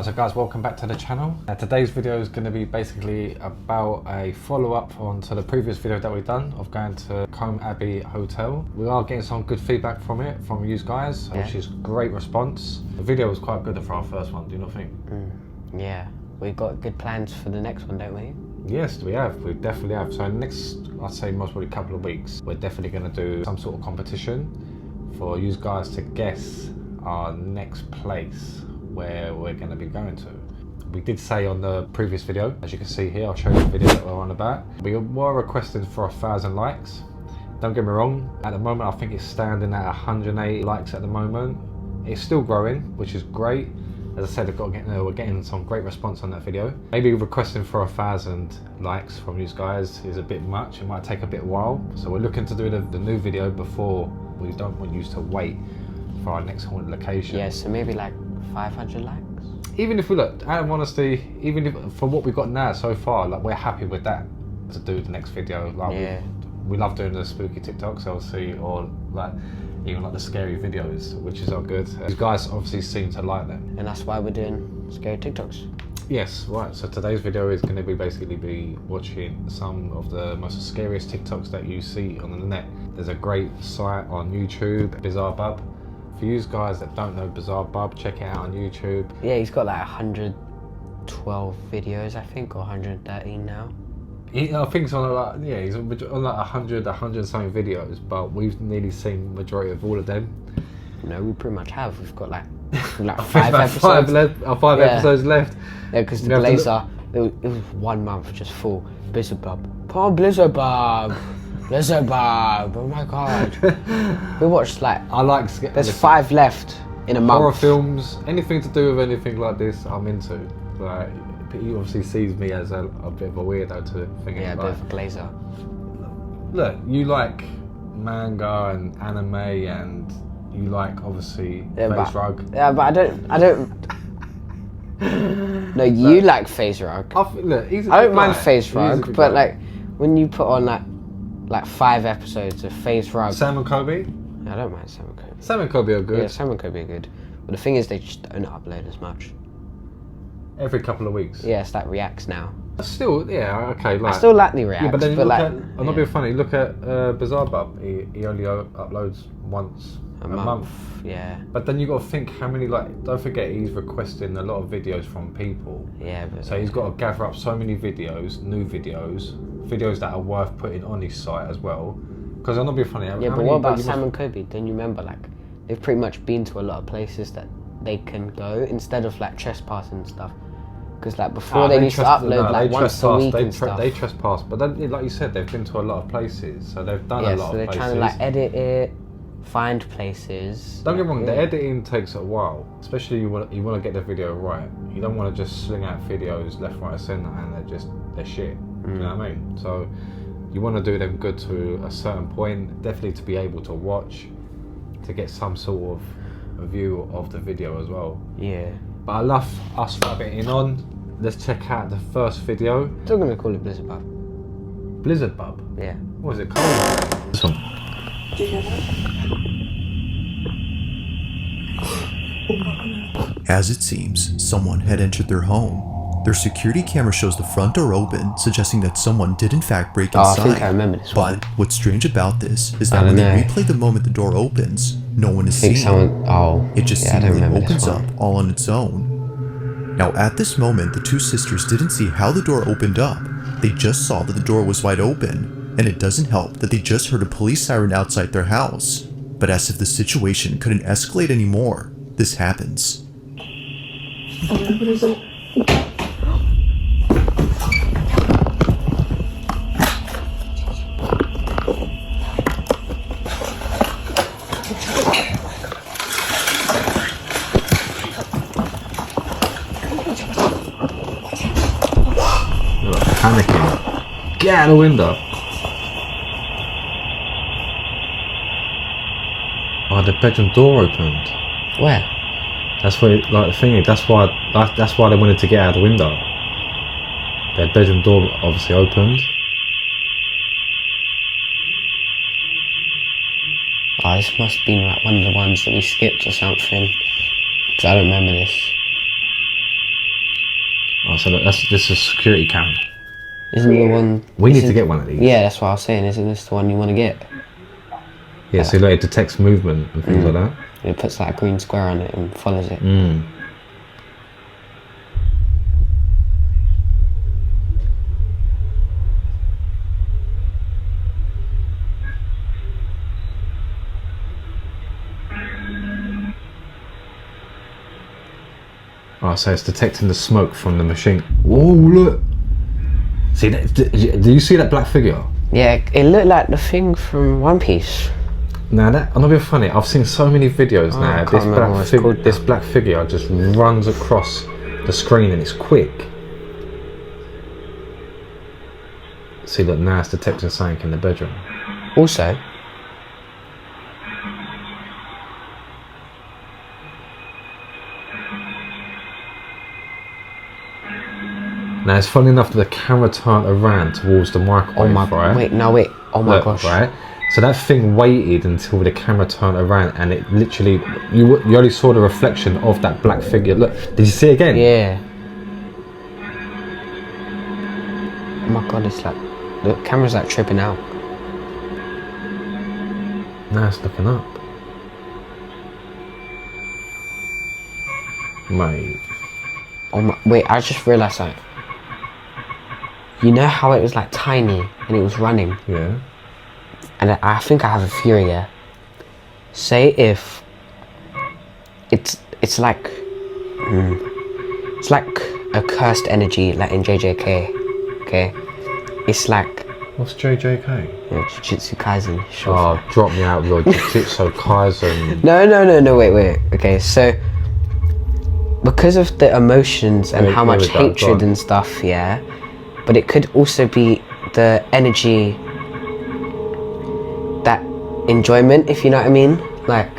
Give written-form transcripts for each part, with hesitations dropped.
So guys, welcome back to the channel. Today's video is going to be basically about a follow-up onto the previous video that we've done of going to Combe Abbey Hotel. We are getting some good feedback from it, from you guys, which is great response. The video was quite good for our first one, do you not think? Yeah, we've got good plans for the next one, don't we? Yes, we have. We definitely have. So next, I'd say most probably couple of weeks, we're definitely going to do some sort of competition for you guys to guess our next place where we're going to be going to. We did say on the previous video, as you can see here, I'll show you the video that we're on about. We were requesting for 1,000 likes. Don't get me wrong, at the moment I think it's standing at 180 likes at the moment. It's still growing, which is great. As I said, we're getting some great response on that video. Maybe requesting for 1,000 likes from you guys is a bit much. It might take a bit while. So we're looking to do the new video before. We don't want you to wait for our next haunted location. Yeah, so maybe like 500 likes? Even if we look, out of honesty, even if for what we've got now so far, like we're happy with that to do the next video. Like we love doing the spooky TikToks, obviously, or like even like the scary videos, which is all good. You guys obviously seem to like them. And that's why we're doing scary TikToks. Yes, right. So today's video is going to be basically watching some of the most scariest TikToks that you see on the net. There's a great site on YouTube, Bizarre Bub. For you guys that don't know Bizarre Bub, check it out on YouTube. Yeah, he's got like 112 videos, I think, or 113 now. I think it's on like, yeah, he's on like 100 something videos, but we've nearly seen majority of all of them. No, we pretty much have. We've got like 5 episodes. Five episodes left. Yeah, because the Blazer, it was 1 month just full. Blizzard Bub. Put on Blizzard Bub. Blizzard Bub. Oh my god. We watched like, there's 5 left in a month. Horror films, anything to do with anything like this, I'm into. Like, he obviously sees me as a bit of a weirdo to think. Yeah, a bit of a glazer. Look, you like manga and anime, and you like obviously face rug. Yeah, but I don't. No, you like face rug. I don't mind face rug, but like when you put on like 5 episodes of face rug. Sam and Kobe? I don't mind Sam and Kobe. Sam and Kobe are good. Yeah, Sam and Kobe are good. But the thing is, they just don't upload as much. Every couple of weeks. Yeah, it's like reacts now. Still, yeah, okay. Like, I still like the reacts. Yeah, but then but I'm not being funny. Look at Bizarre Bub. He only uploads once a month. Yeah. But then you got to think how many. Like, don't forget he's requesting a lot of videos from people. Yeah. But so he's got to gather up so many videos, new videos that are worth putting on his site as well. Because I'm not being funny. Yeah, but what about Sam and Kobe? Don't you remember, like, they've pretty much been to a lot of places that they can go instead of like trespassing and stuff. Because like before they used to upload like once a week and stuff. They trespass, but then like you said, they've been to a lot of places, so they've done a lot of places. Yeah, so they're trying to like edit it, find places. Don't get me wrong, the editing takes a while, especially you want to get the video right. You don't want to just sling out videos left, right, and centre, and they're shit. You know what I mean? So you want to do them good to a certain point, definitely to be able to watch, to get some sort of a view of the video as well. Yeah. But I love us rabbitting on. Let's check out the first video. Still gonna call it Blizzard Bub. Blizzard Bub? Yeah. What is it called? This one. Do you hear that? As it seems, someone had entered their home. Their security camera shows the front door open, suggesting that someone did in fact break inside. I think I remember this one. But what's strange about this is that when they replay the moment the door opens, no one is seen. It just seemingly opens up all on its own. Now at this moment, the two sisters didn't see how the door opened up. They just saw that the door was wide open, and it doesn't help that they just heard a police siren outside their house. But as if the situation couldn't escalate anymore, this happens. What is it? Panicking. Get out of the window. Oh, the bedroom door opened. Where? That's what, like, the thing is, that's why they wanted to get out of the window. Their bedroom door obviously opened. Oh, this must have been like one of the ones that we skipped or something. Because I don't remember this. Oh, so look, this is a security cam. Isn't the one... We need to get one of these. Yeah, that's what I was saying. Isn't this the one you want to get? Yeah, so like, it detects movement and things like that. It puts like a green square on it and follows it. Oh, so it's detecting the smoke from the machine. Oh, look! See that? Do you see that black figure? Yeah, it looked like the thing from One Piece. Now that, I'm not being funny, I've seen so many videos now. This black figure just runs across the screen and it's quick. See, look, now it's detecting something in the bedroom. Also, now it's funny enough that the camera turned around towards the microwave. oh my, right? wait, no, wait, oh my Look, gosh. right? So that thing waited until the camera turned around and it literally, you only saw the reflection of that black figure. Look, did you see it again? Yeah. Oh my god, it's like, the camera's like tripping out. Now it's looking up. Mate. Oh my, wait, I just realised something. You know how it was like tiny and it was running? Yeah. And I think I have a theory here. Say if it's like it's like a cursed energy, like in JJK. Okay, it's like What's JJK? yeah, Jujutsu Kaisen. Sure. Oh, drop me out, your Jujutsu Kaisen. No. Wait. Okay, so because of the emotions and how much hatred and stuff, yeah. But it could also be the energy, that enjoyment, if you know what I mean. Like,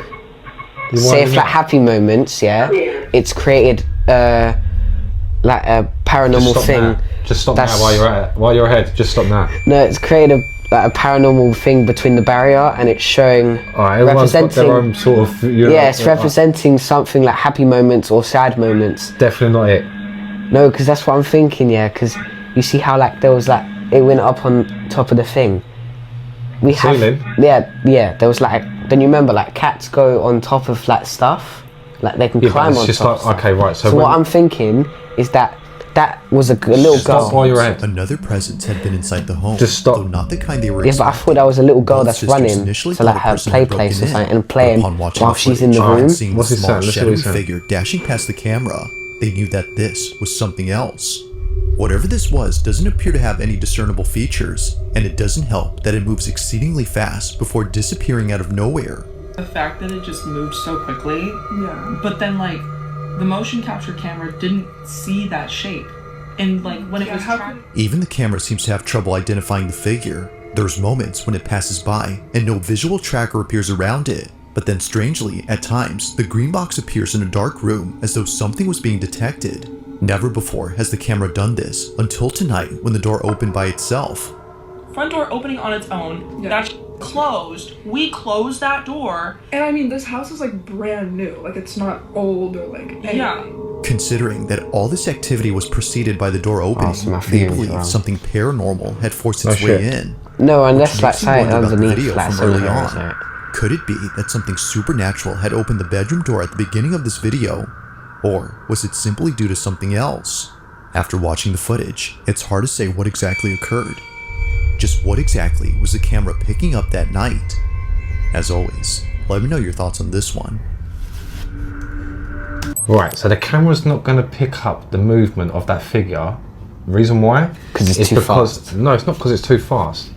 say if like happy moments, yeah, it's created like a paranormal thing. Just stop now while you're ahead. Just stop now. No, it's created like a paranormal thing between the barrier, and it's showing everyone's got their own sort of. It's representing something like happy moments or sad moments. Definitely not it. No, because that's what I'm thinking. Yeah, because you see how like there was like it went up on top of the thing. Ceiling? Yeah. There was like, don't you remember like cats go on top of like stuff, like they can climb on top. Like, okay, right. So what I'm thinking is that was a little girl. Stop while you're ahead. Another presence had been inside the home. Just stop. Though not the kind they were Yeah, but I thought that was a little girl that's running initially to like thought a her person play had broken place or in, something and but playing upon watching while the she's in the footage room. and seeing What's the he small saying? shadowy Listen. figure dashing past the camera, they knew that this was something else. Whatever this was doesn't appear to have any discernible features, and it doesn't help that it moves exceedingly fast before disappearing out of nowhere. The fact that it just moved so quickly, Yeah. but then like the motion capture camera didn't see that shape, and like when it was tracking. Even the camera seems to have trouble identifying the figure. There's moments when it passes by and no visual tracker appears around it, but then strangely, at times, the green box appears in a dark room as though something was being detected. Never before has the camera done this until tonight when the door opened by itself. Front door opening on its own. Yeah. That's closed. We closed that door. And I mean, this house is like brand new. Like it's not old or like anything. Yeah. Considering that all this activity was preceded by the door opening, so my they theory's believe wrong. something paranormal had forced its Oh, way shit. in. No, unless Which like makes you something wonder about the underneath video like from some early areas, on. right? Could it be that something supernatural had opened the bedroom door at the beginning of this video? Or was it simply due to something else? After watching the footage, it's hard to say what exactly occurred. Just what exactly was the camera picking up that night? As always, let me know your thoughts on this one. Right, so the camera's not going to pick up the movement of that figure. Reason why? Because it's too fast. No, it's not because it's too fast.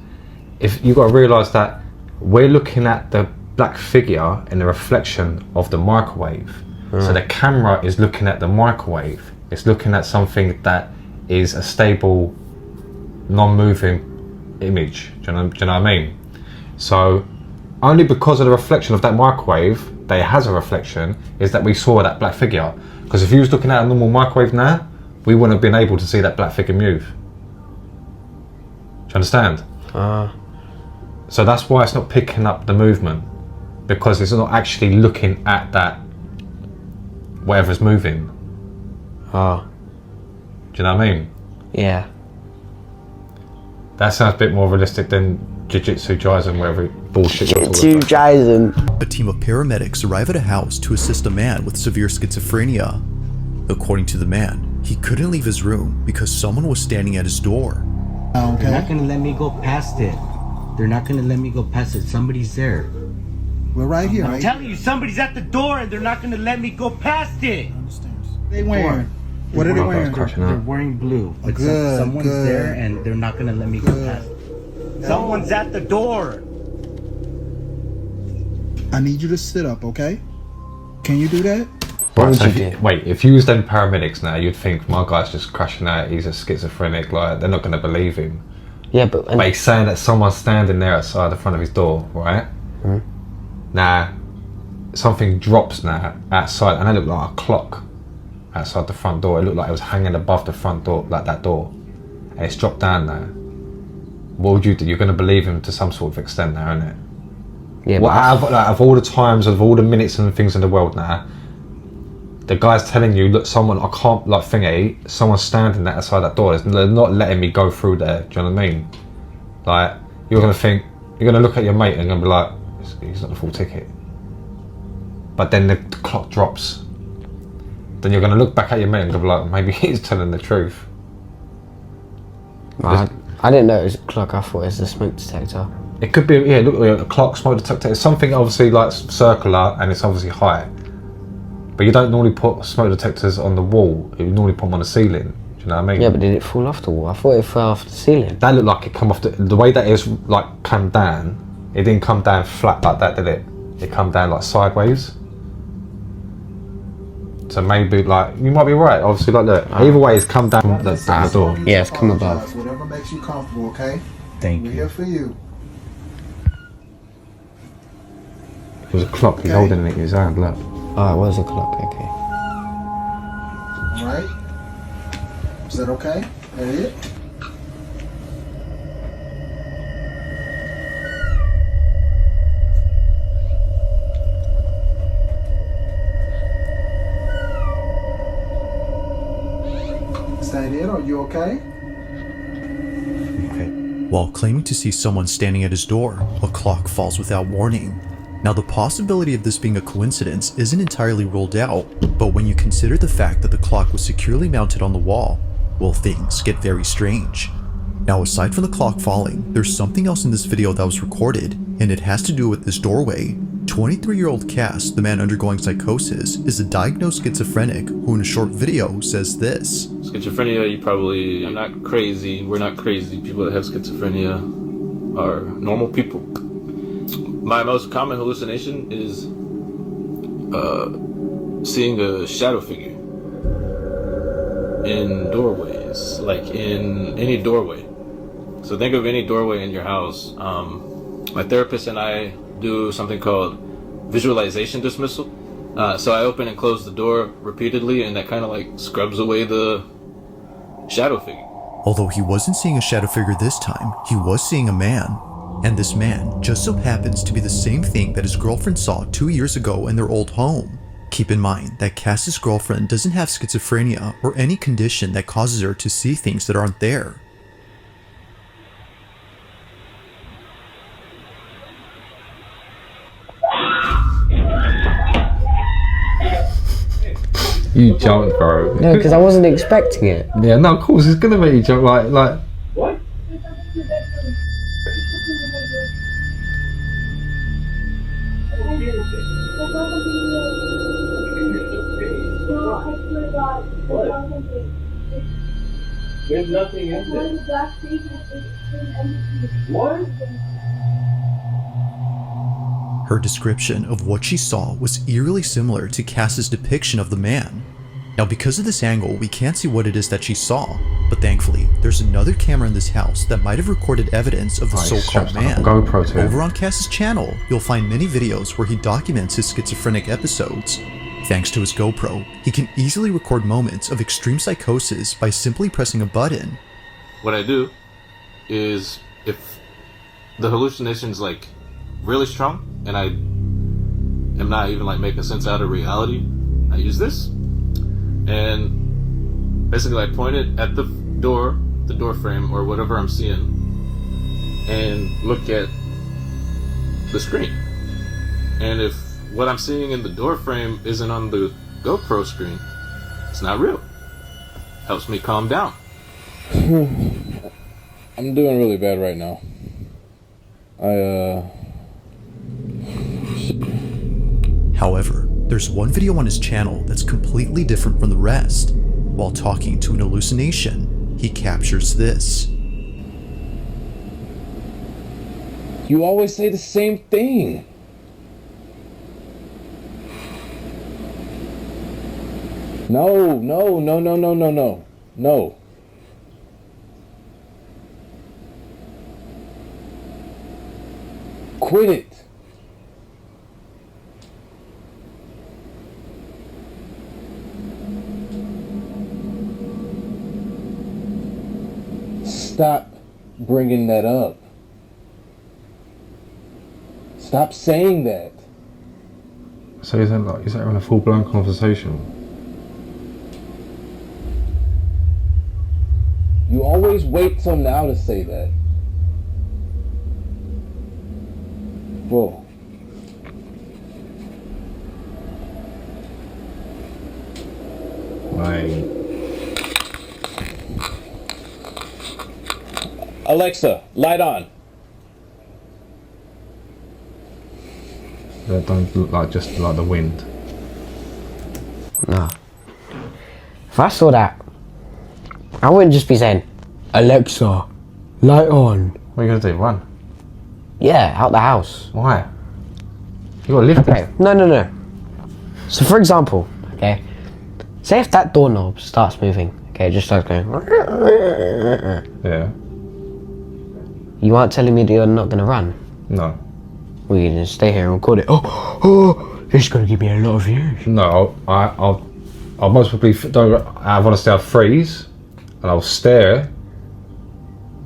If you got to realise that we're looking at the black figure in the reflection of the microwave. So the camera is looking at the microwave. It's looking at something that is a stable, non-moving image. Do you know what I mean? So only because of the reflection of that microwave, that it has a reflection, is that we saw that black figure. Because if you was looking at a normal microwave now, we wouldn't have been able to see that black figure move. Do you understand? So that's why it's not picking up the movement, because it's not actually looking at that whatever's moving. Do Do you know what I mean? Yeah. That sounds a bit more realistic than Jujutsu Kaisen, whatever bullshit. Jujutsu Kaisen. A team of paramedics arrive at a house to assist a man with severe schizophrenia. According to the man, he couldn't leave his room because someone was standing at his door. Okay. They're not gonna let me go past it. They're not gonna let me go past it. Somebody's there. We're right here. I'm telling you, somebody's at the door and they're not gonna let me go past it. They wearing? What are they wearing? They're wearing blue. But someone's there and they're not gonna let me go past it. Someone's at the door. I need you to sit up, okay? Can you do that? Right, so wait, if you was them paramedics now, you'd think my guy's just crashing out, he's a schizophrenic, like, they're not going to believe him. Yeah, but he's saying that someone's standing there outside the front of his door, right? Mm-hmm. Now, something drops now outside, and it looked like a clock outside the front door. It looked like it was hanging above the front door, like that door. And it's dropped down now. What would you do? You're going to believe him to some sort of extent now, isn't it? Yeah, well, out of all the times, of all the minutes and things in the world now, the guy's telling you, look, someone, I can't, like, thingy, someone's standing there outside that door. They're not letting me go through there. Do you know what I mean? Like, you're going to think, you're going to look at your mate and you're going to be like, he's not the full ticket. But then the clock drops. Then you're going to look back at your mate and be like, maybe he's telling the truth. I didn't know it was a clock. I thought it was a smoke detector. It could be, yeah, look, a clock, smoke detector. It's something obviously like circular and it's obviously high. But you don't normally put smoke detectors on the wall. You normally put them on the ceiling. Do you know what I mean? Yeah, but did it fall off the wall? I thought it fell off the ceiling. That looked like it come off the way that it's like come down. It didn't come down flat like that, did it? It come down like sideways. So maybe like you might be right. Obviously, like look, either way, it's come down from the door. Yeah, it's come above. Whatever makes you comfortable, okay? Thank We're you. here for you. It was a clock. He's holding it in his hand. Look. Oh, it was a clock. Okay. All right. Is that okay? That it? Is that it? Are you okay? Okay. While claiming to see someone standing at his door, a clock falls without warning. Now, the possibility of this being a coincidence isn't entirely ruled out, but when you consider the fact that the clock was securely mounted on the wall, well, things get very strange. Now, aside from the clock falling, there's something else in this video that was recorded, and it has to do with this doorway. 23-year-old Cass, the man undergoing psychosis, is a diagnosed schizophrenic who in a short video says this. Schizophrenia, you probably are not crazy. We're not crazy. People that have schizophrenia are normal people. My most common hallucination is seeing a shadow figure in doorways, like in any doorway. So think of any doorway in your house. My therapist and I do something called visualization dismissal. So I open and close the door repeatedly, and that kind of like scrubs away the shadow figure. Although he wasn't seeing a shadow figure this time, he was seeing a man. And this man just so happens to be the same thing that his girlfriend saw 2 years ago in their old home. Keep in mind that Cass's girlfriend doesn't have schizophrenia or any condition that causes her to see things that aren't there. You jumped, bro. No, because I wasn't expecting it. Yeah, no, of course, it's gonna make you jump. Like. What? There's nothing in there. What? Her description of what she saw was eerily similar to Cass's depiction of the man. Now, because of this angle, we can't see what it is that she saw, but thankfully, there's another camera in this house that might have recorded evidence of the so-called man. GoPro too. Over on Cass's channel, you'll find many videos where he documents his schizophrenic episodes. Thanks to his GoPro, he can easily record moments of extreme psychosis by simply pressing a button. What I do is, if the hallucination's like really strong and I am not even like making sense out of reality, I use this. And Basically, I point it at the door frame, or whatever I'm seeing, and look at the screen. And if what I'm seeing in the door frame isn't on the GoPro screen, it's not real. Helps me calm down. I'm doing really bad right now. However, there's one video on his channel that's completely different from the rest. While talking to an hallucination, he captures this. You always say the same thing. No. No. Quit it. Stop bringing that up. Stop saying that. So is that having a full-blown conversation? You always wait till now to say that. Whoa. Like, Alexa, light on. they don't look like just like the wind. No. If I saw that, I wouldn't just be saying, Alexa, light on. What are you gonna do? Run? Yeah, out the house. Why? You gotta live there. No. So for example, okay, say if that doorknob starts moving, okay, it just starts going. Yeah. You aren't telling me that you're not gonna run. No. We can just stay here and record it. Oh, this is gonna give me a lot of views. No, I'll most probably I want to say I'll freeze and I'll stare,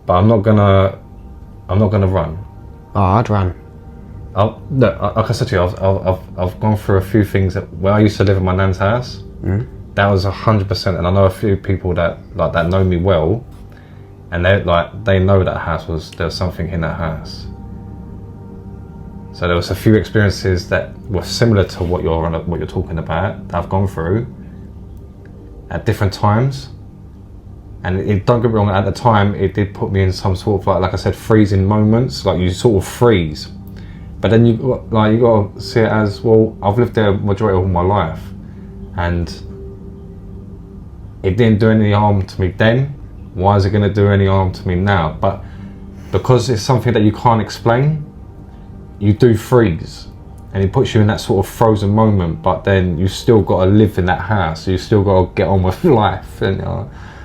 but I'm not gonna run. Oh, I'd run. Like I said to you, I've gone through a few things where I used to live in my nan's house. That was 100%, and I know a few people that know me well, and they know that house there was something in that house. So there was a few experiences that were similar to what you're talking about that I've gone through at different times, and don't get me wrong, at the time it did put me in some sort of like I said, freezing moments. Like you sort of freeze, but then you got to see it as, well, I've lived there majority of my life, and it didn't do any harm to me then. Why is it going to do any harm to me now? But because it's something that you can't explain, you do freeze, and it puts you in that sort of frozen moment. But then you still got to live in that house. You still got to get on with life, and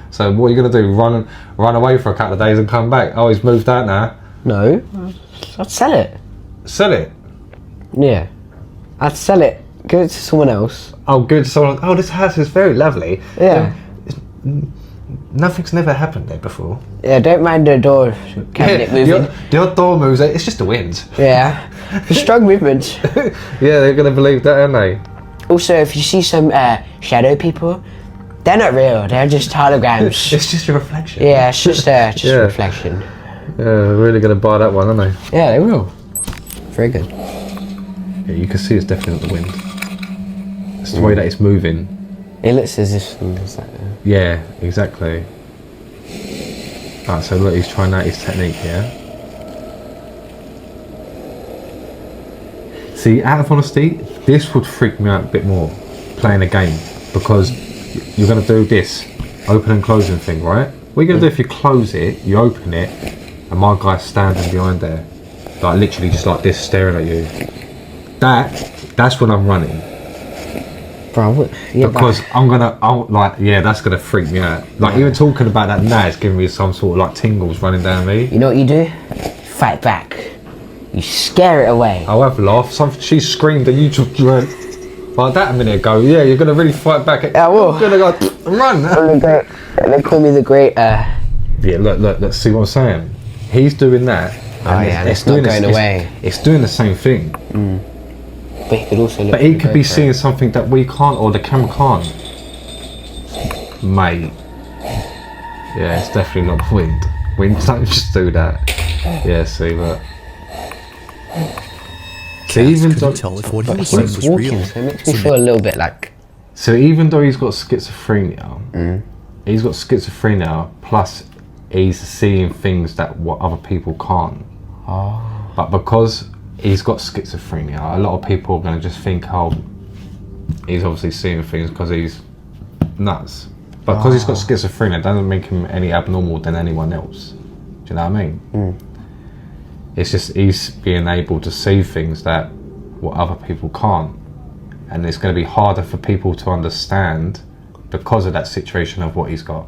so what are you gonna do? Run away for a couple of days and come back? Oh, he's moved out now. No, I'd sell it. Sell it? Yeah, I'd sell it. Give it to someone else. Oh, good. Someone. Oh, this house is very lovely. Yeah. Nothing's never happened there before. Yeah, don't mind the door cabinet moving. The odd door moves. It's just the wind. Yeah, strong movements. Yeah, they're gonna believe that, aren't they? Also, if you see some shadow people, they're not real. They're just holograms. It's just your reflection. Yeah, it's just a reflection. Yeah, they're really gonna buy that one, aren't they? Yeah, they will. Very good. Yeah, you can see it's definitely not the wind. It's the way that it's moving. It looks as if something's like that. Yeah, exactly. Alright, so look, he's trying out his technique here. See, out of honesty, this would freak me out a bit more, playing a game, because you're going to do this, open and closing thing, right? What are you going to do if you close it, you open it, and my guy's standing behind there, like literally just like this, staring at you? That's when I'm running. Bro, yeah, because that's gonna freak me out. Like even talking about that now, it's giving me some sort of like tingles running down me. You know what you do? Fight back. You scare it away. I'll have a laugh. She screamed and you just went like that a minute ago. Yeah, you're gonna really fight back. I will. I'm gonna go run. They call me the great. Yeah, look. See what I'm saying? He's doing that. Oh yeah, and it's not going away. It's doing the same thing. But he could also he could be seeing something that we can't, or the camera can't. Mate, Yeah, it's definitely not the wind. Wind don't just do that. Yeah, see, but... So even couldn't tell if what he was saying was walking, real. so it makes me feel a little bit like... So even though he's got schizophrenia, he's got schizophrenia, plus he's seeing things that what other people can't. Oh. But because he's got schizophrenia, a lot of people are going to just think, oh, he's obviously seeing things because he's nuts. But because he's got schizophrenia, it doesn't make him any abnormal than anyone else. Do you know what I mean? It's just he's being able to see things that what other people can't. And it's going to be harder for people to understand because of that situation of what he's got.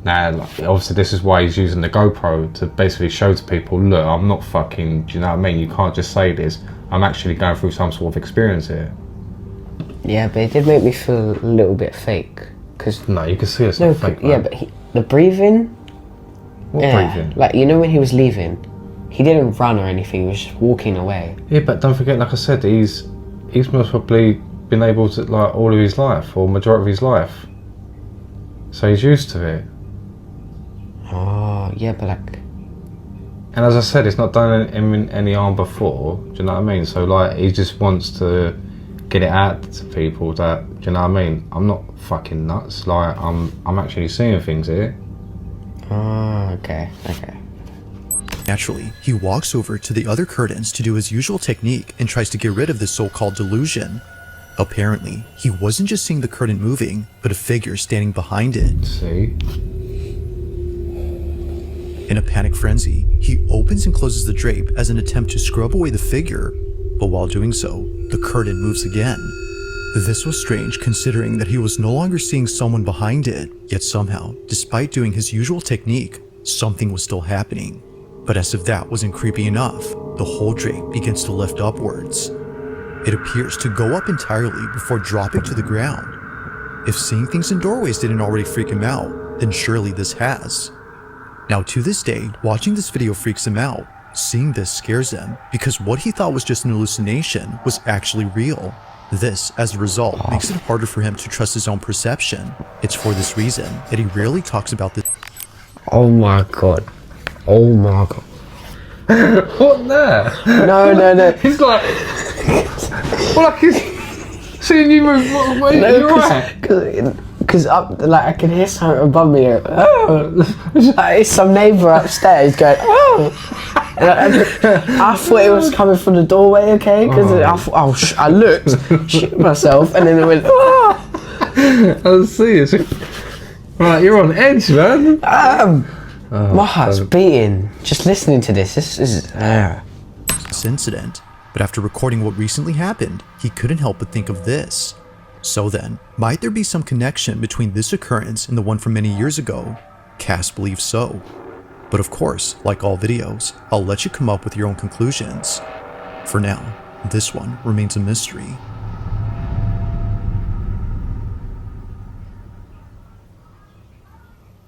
Now, like, obviously this is why he's using the GoPro to basically show to people, look, I'm not fucking, do you know what I mean? You can't just say this. I'm actually going through some sort of experience here. Yeah, but it did make me feel a little bit fake. Cause no, you can see it's not fake, man. Yeah, but the breathing... What breathing? Like, you know when he was leaving, he didn't run or anything, he was just walking away. Yeah, but don't forget, like I said, he's most probably been able to, like, all of his life, or majority of his life. So he's used to it. Oh, yeah, but like... And as I said, it's not done him any harm before, do you know what I mean? So, like, he just wants to get it out to people that, do you know what I mean? I'm not fucking nuts, like, I'm actually seeing things here. Oh, okay. Naturally, he walks over to the other curtains to do his usual technique and tries to get rid of this so-called delusion. Apparently, he wasn't just seeing the curtain moving, but a figure standing behind it. See? In a panic frenzy, he opens and closes the drape as an attempt to scrub away the figure, but while doing so, the curtain moves again. This was strange considering that he was no longer seeing someone behind it, yet somehow, despite doing his usual technique, something was still happening. But as if that wasn't creepy enough, the whole drape begins to lift upwards. It appears to go up entirely before dropping to the ground. If seeing things in doorways didn't already freak him out, then surely this has. Now to this day, watching this video freaks him out. Seeing this scares him, because what he thought was just an hallucination was actually real. This, as a result, makes it harder for him to trust his own perception. It's for this reason that he rarely talks about this. Oh my god. Oh my god. What there? No. He's like... well, like he's seeing you move. What, you're right. Because up, like, I can hear something above me. Oh, like, it's some neighbour upstairs going, oh. I thought it was coming from the doorway, okay? Because I looked, shit myself, and then it went, oh. I see it. Right, you're on edge, man. My heart's beating. Just listening to this. This is. This incident, but after recording what recently happened, he couldn't help but think of this. So then, might there be some connection between this occurrence and the one from many years ago? Cass believes so. But of course, like all videos, I'll let you come up with your own conclusions. For now, this one remains a mystery.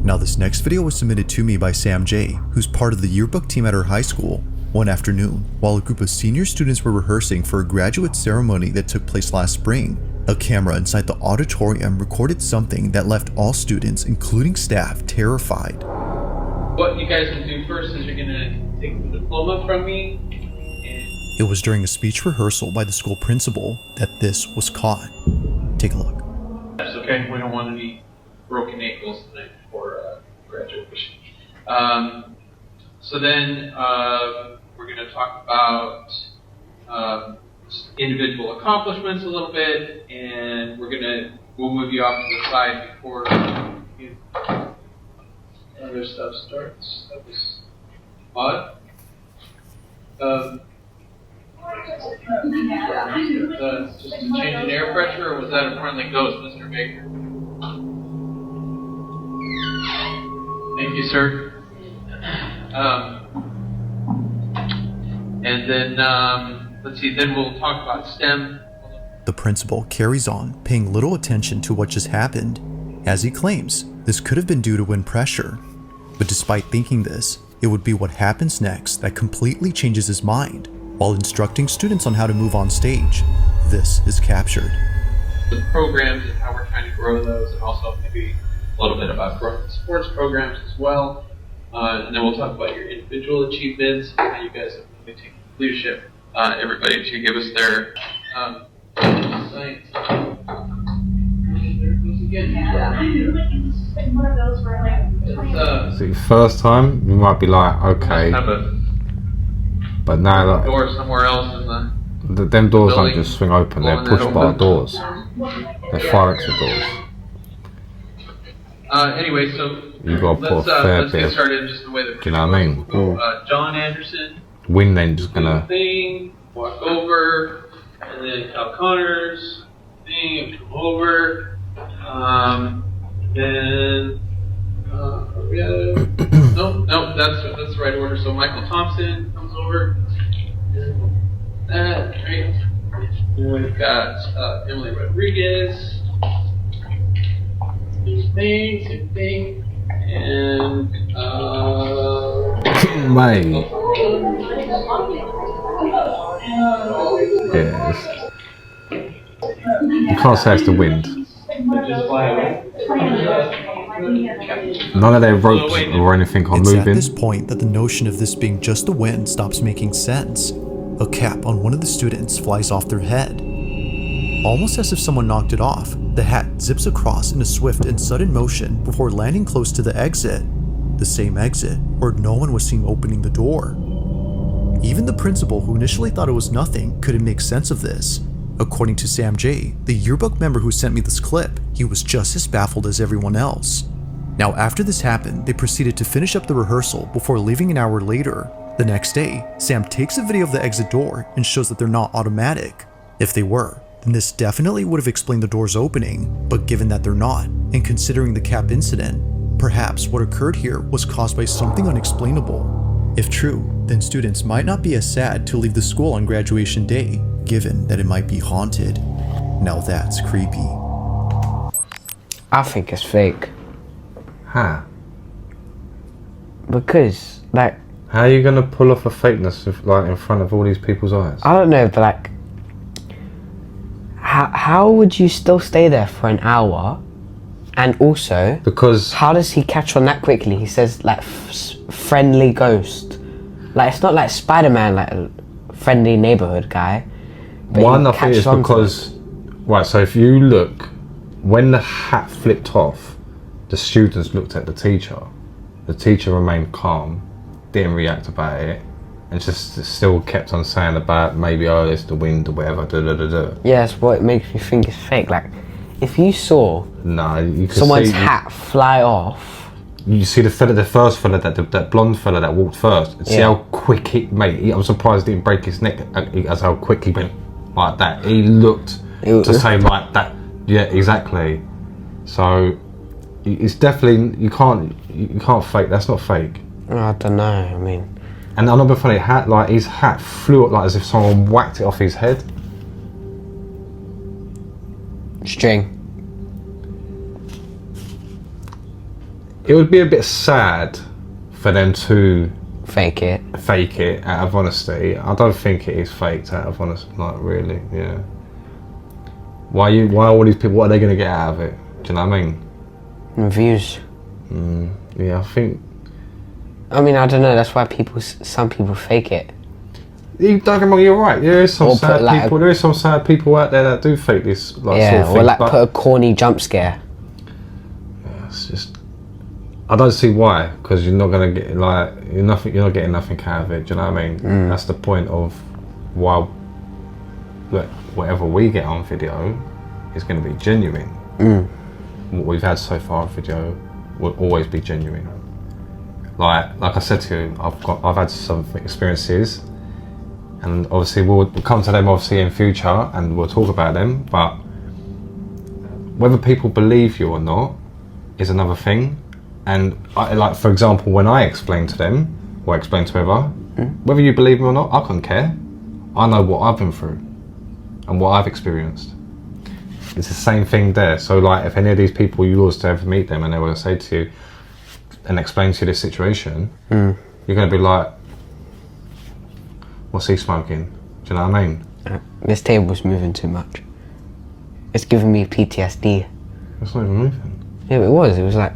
Now this next video was submitted to me by Sam J, who's part of the yearbook team at her high school. One afternoon, while a group of senior students were rehearsing for a graduate ceremony that took place last spring, a camera inside the auditorium recorded something that left all students, including staff, terrified. What you guys can do first is you're gonna take the diploma from me. It was during a speech rehearsal by the school principal that this was caught. Take a look. That's okay, we don't want any broken ankles tonight before graduation. So then we're going to talk about individual accomplishments a little bit, and we'll move you off to the side before other stuff starts. That was odd. Just a change in air pressure, or was that a friendly ghost, Mr. Baker? Thank you, sir. And then, let's see, then we'll talk about STEM. The principal carries on, paying little attention to what just happened. As he claims, this could have been due to wind pressure. But despite thinking this, it would be what happens next that completely changes his mind. While instructing students on how to move on stage, this is captured. The programs and how we're trying to grow those, and also maybe a little bit about about sports programs as well. And then we'll talk about your individual achievements, how you guys have really taken leadership. Everybody to give us their science. See, first time you might be like, okay, but now like, door somewhere else in them doors building, don't just swing open; they're push bar doors. They're fire exit doors. Anyway, so You got to put a fair let's bit. get started in just the way that. Do you know what I mean? John Anderson. Wind then just gonna. Thing, walk over, and then Cal Connors. Thing, come over. Then. Nope, that's the right order. So Michael Thompson comes over. That, right. And we've got Emily Rodriguez. Same thing. And Mate. Yes. You can't say it's the wind. None of their ropes or anything are It's moving. at this point that the notion of this being just the wind stops making sense. A cap on one of the students flies off their head. Almost as if someone knocked it off, the hat zips across in a swift and sudden motion before landing close to the exit. The same exit where no one was seen opening the door. Even the principal, who initially thought it was nothing, couldn't make sense of this. According to Sam J., the yearbook member who sent me this clip, he was just as baffled as everyone else. Now after this happened, they proceeded to finish up the rehearsal before leaving an hour later. The next day, Sam takes a video of the exit door and shows that they're not automatic. If they were, then this definitely would have explained the doors opening, but given that they're not, and considering the cap incident, perhaps what occurred here was caused by something unexplainable. If true, then students might not be as sad to leave the school on graduation day, given that it might be haunted. Now that's creepy. I think it's fake. Huh? Because, like... How are you gonna pull off a fakeness if, like, in front of all these people's eyes? I don't know, but like... How would you still stay there for an hour? And also... Because... How does he catch on that quickly? He says, like, friendly ghost. Like, it's not like Spider-Man, like a friendly neighborhood guy. One, I think it's because... Right, so if you look, when the hat flipped off, the students looked at the teacher. The teacher remained calm, didn't react about it, and just still kept on saying about maybe, oh, it's the wind or whatever, Yeah, that's what makes me think it's fake. Like, if you saw you could someone's see, hat fly off... You see the first fella, that blonde fella that walked first, and see how quick I'm surprised he didn't break his neck as how quick he went like that. He looked to say like that, yeah, exactly. So, it's definitely, you can't fake, that's not fake. I don't know, I mean... And I'm not being funny, his hat flew up like as if someone whacked it off his head. String. It would be a bit sad for them to fake it out of honesty. I don't think it is faked out of honesty, like really, yeah. Why all these people, what are they going to get out of it? Do you know what I mean? Views. Yeah, I think... I mean, I don't know, that's why some people fake it. Don't get me wrong, you're right. There is some sad people. There is some sad people out there that do fake this, sort of thing. Or put a corny jump scare. Yeah, it's just... I don't see why, because you're not gonna get you're not getting nothing out of it. Do you know what I mean? That's the point of why. Look, whatever we get on video is going to be genuine. What we've had so far on video will always be genuine. Like I said to you, I've had some experiences, and obviously we'll come to them obviously in future, and we'll talk about them. But whether people believe you or not is another thing. And like for example, when I explain to them, or explain to whoever, whether you believe me or not, I couldn't care. I know what I've been through and what I've experienced. It's the same thing there. So like, if any of these people you was to ever meet them and they were to say to you and explain to you this situation, you're going to be like, what's he smoking? Do you know what I mean? This table's moving too much. It's giving me PTSD. It's not even moving. Yeah, it was like...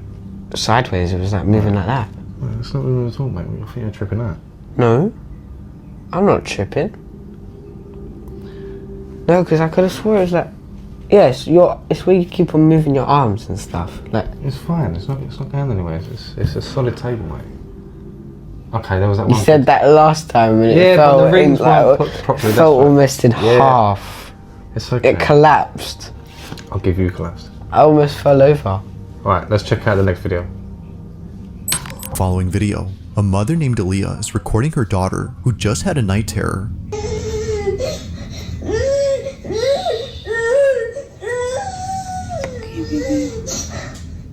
sideways. It was like moving like that. Well, that's not moving at all, mate. I think you're tripping out. No, I'm not tripping. No, because I could have swore it was like. Yes, it's where you keep on moving your arms and stuff. Like it's fine. It's not going anywhere. It's a solid table, mate. Okay, there was that one. You said that last time, and yeah, it fell but the rings weren't like, put properly. It fell almost in half. It's okay. It collapsed. I'll give you a collapse. I almost fell over. Alright, let's check out the next video. Following video, a mother named Aaliyah is recording her daughter who just had a night terror.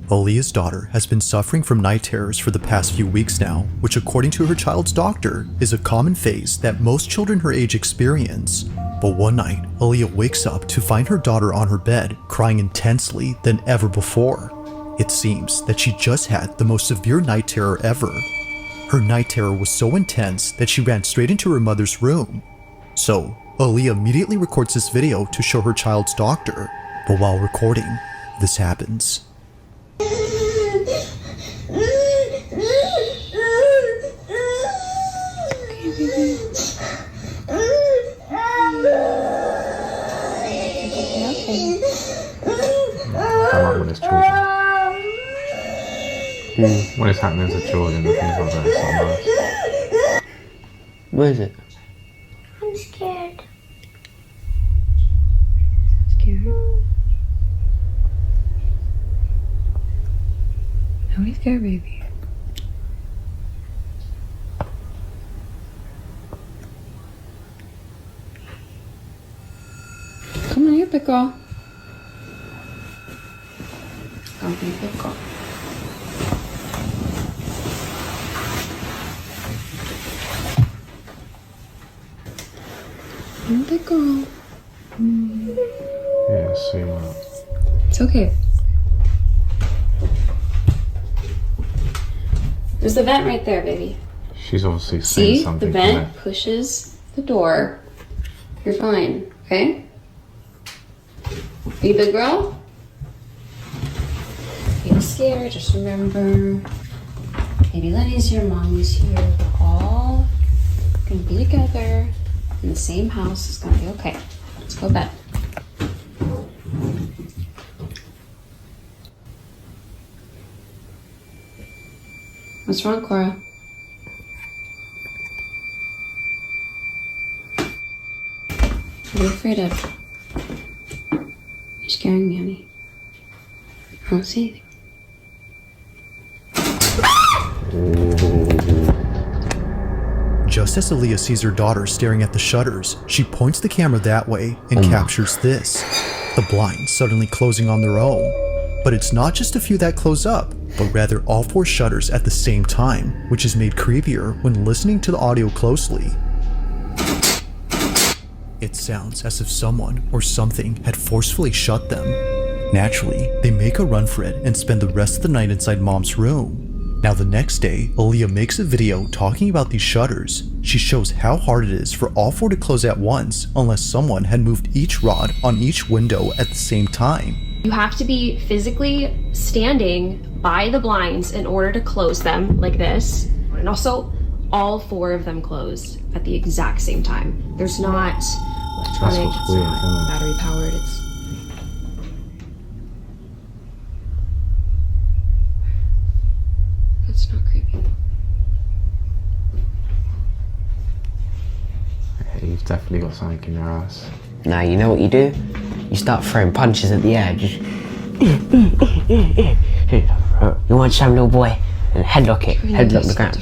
Aaliyah's daughter has been suffering from night terrors for the past few weeks now, which according to her child's doctor is a common phase that most children her age experience. But one night, Aaliyah wakes up to find her daughter on her bed crying intensely than ever before. It seems that she just had the most severe night terror ever. Her night terror was so intense that she ran straight into her mother's room. So, Aaliyah immediately records this video to show her child's doctor. But while recording, this happens. When it's children. When it's happening to children and things like that, it's not nice. Where is it? I'm scared. Scared? Don't be scared, baby. Come on, you're a big girl. Don't be a big girl. I'm a big girl. Yeah, see well. It's okay. There's the vent right there, baby. She's obviously saying See, something. the vent pushes the door. You're fine, okay? Are you a big girl? Don't be scared, just remember. Baby Lenny's here, Mommy's here. We're all gonna be together in the same house. It's gonna be okay. Let's go to bed. What's wrong, Cora? What are you afraid of? You're scaring me, honey. I don't see anything. Just as Aaliyah sees her daughter staring at the shutters, she points the camera that way and captures this. The blinds suddenly closing on their own. But it's not just a few that close up, but rather all 4 shutters at the same time, which is made creepier when listening to the audio closely. It sounds as if someone or something had forcefully shut them. Naturally, they make a run for it and spend the rest of the night inside Mom's room. Now the next day, Aaliyah makes a video talking about these shutters. She shows how hard it is for all 4 to close at once unless someone had moved each rod on each window at the same time. You have to be physically standing by the blinds in order to close them like this. And also, all 4 of them close at the exact same time. There's not electronic, it's weird, not battery powered, it's... That's not creepy. Hey, you've definitely got something in your ass. Nah, you know what you do? You start throwing punches at the air. Just... You want some, little boy? And headlock it. Headlock the ground.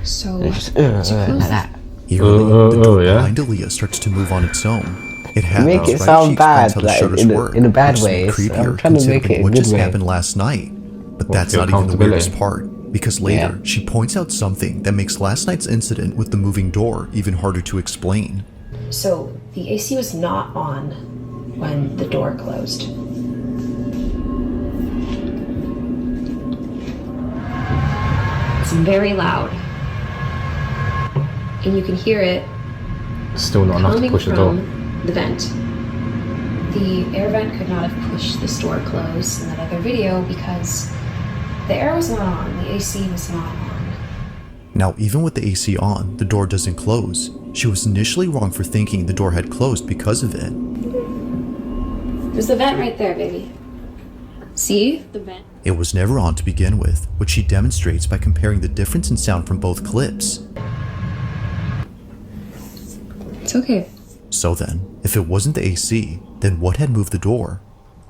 So, Just, like that. Eerily, the door behind Aaliyah starts to move on its own. It happens Make it right sound as she bad, explains how the like, shutters work, in a bad which is way. made creepier I'm trying to make it considering a what good just way. happened last night. But Well, that's feel not even the weirdest comfortability. part, because later she points out something that makes last night's incident with the moving door even harder to explain. So, the AC was not on when the door closed. It's very loud. And you can hear it Still not enough to coming push the from door. the vent. the air vent could not have pushed this door closed in that other video because the air was not on, the AC was not on. Now, even with the AC on, the door doesn't close. She was initially wrong for thinking the door had closed because of it. There's the vent right there, baby. See? The vent. It was never on to begin with, which she demonstrates by comparing the difference in sound from both clips. It's okay. So then, if it wasn't the AC, then what had moved the door?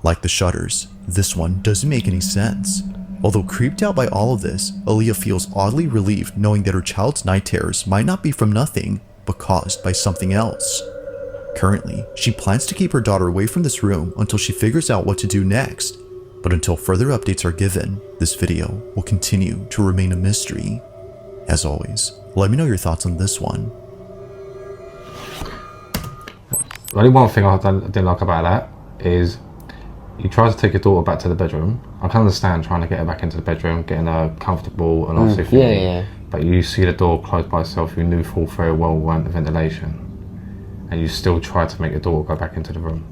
Like the shutters, this one doesn't make any sense. Although creeped out by all of this, Aaliyah feels oddly relieved knowing that her child's night terrors might not be from nothing, but caused by something else. Currently, she plans to keep her daughter away from this room until she figures out what to do next. But until further updates are given, this video will continue to remain a mystery. As always, let me know your thoughts on this one. Only one thing I didn't like about that is you try to take your daughter back to the bedroom. I can understand trying to get her back into the bedroom, getting her comfortable and obviously yeah. But you see the door closed by itself, you knew full very well weren't the ventilation. And you still try to make your daughter go back into the room.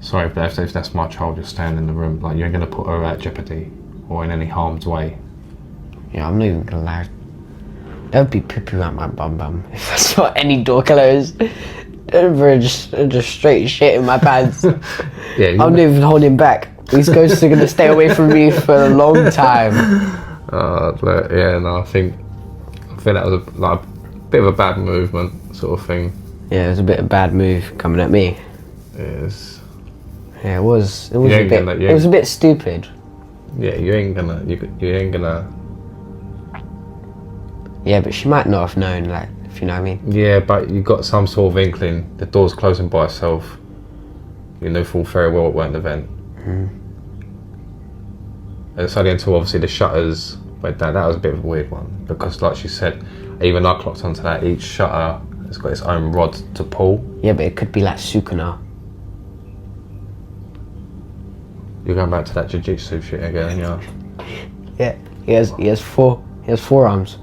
Sorry if that's my child just staying in the room, like you ain't gonna put her at jeopardy or in any harm's way. Yeah, I'm not even gonna lie. There'd be poo-poo at my bum if I saw any door closed. Just straight shit in my pants. Yeah, I'm not even holding back. These ghosts are gonna stay away from me for a long time. Yeah, no, I think that was a bit of a bad movement sort of thing. Yeah, it was a bit of a bad move coming at me. Yes. Yeah, it was a bit stupid. Yeah, you ain't gonna. Yeah, but she might not have known, like, if you know what I mean. Yeah, but you got some sort of inkling. The door's closing by itself. You know full very well it weren't the vent. Mm. And it's only until obviously the shutters went down. That was a bit of a weird one because, like she said, even I clocked onto that. Each shutter has got its own rod to pull. Yeah, but it could be like Sukuna. You're going back to that jiu-jitsu shit again, yeah. Yeah, he has four arms.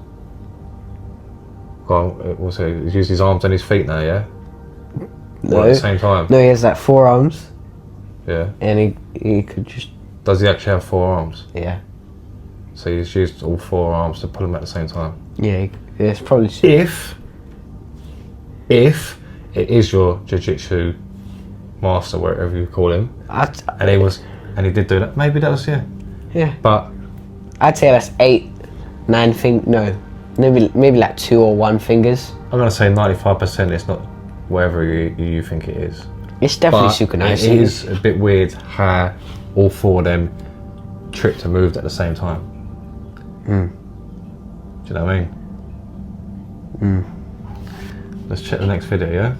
Well, also he's used his arms and his feet now, yeah. No, at the same time. No, he has like 4 arms. Yeah. And he could just. Does he actually have 4 arms? Yeah. So he's used all 4 arms to pull them at the same time. Yeah, it's probably. If it is your jiu-jitsu master, whatever you call him, and he did do that, maybe that was Yeah. But I'd say that's 8, 9 maybe like 2 or 1 fingers. I'm gonna say 95%. It's not wherever you think it is. It's definitely synchronized. It is a bit weird how all 4 of them tripped and moved at the same time. Mm. Do you know what I mean? Let's check the next video, yeah?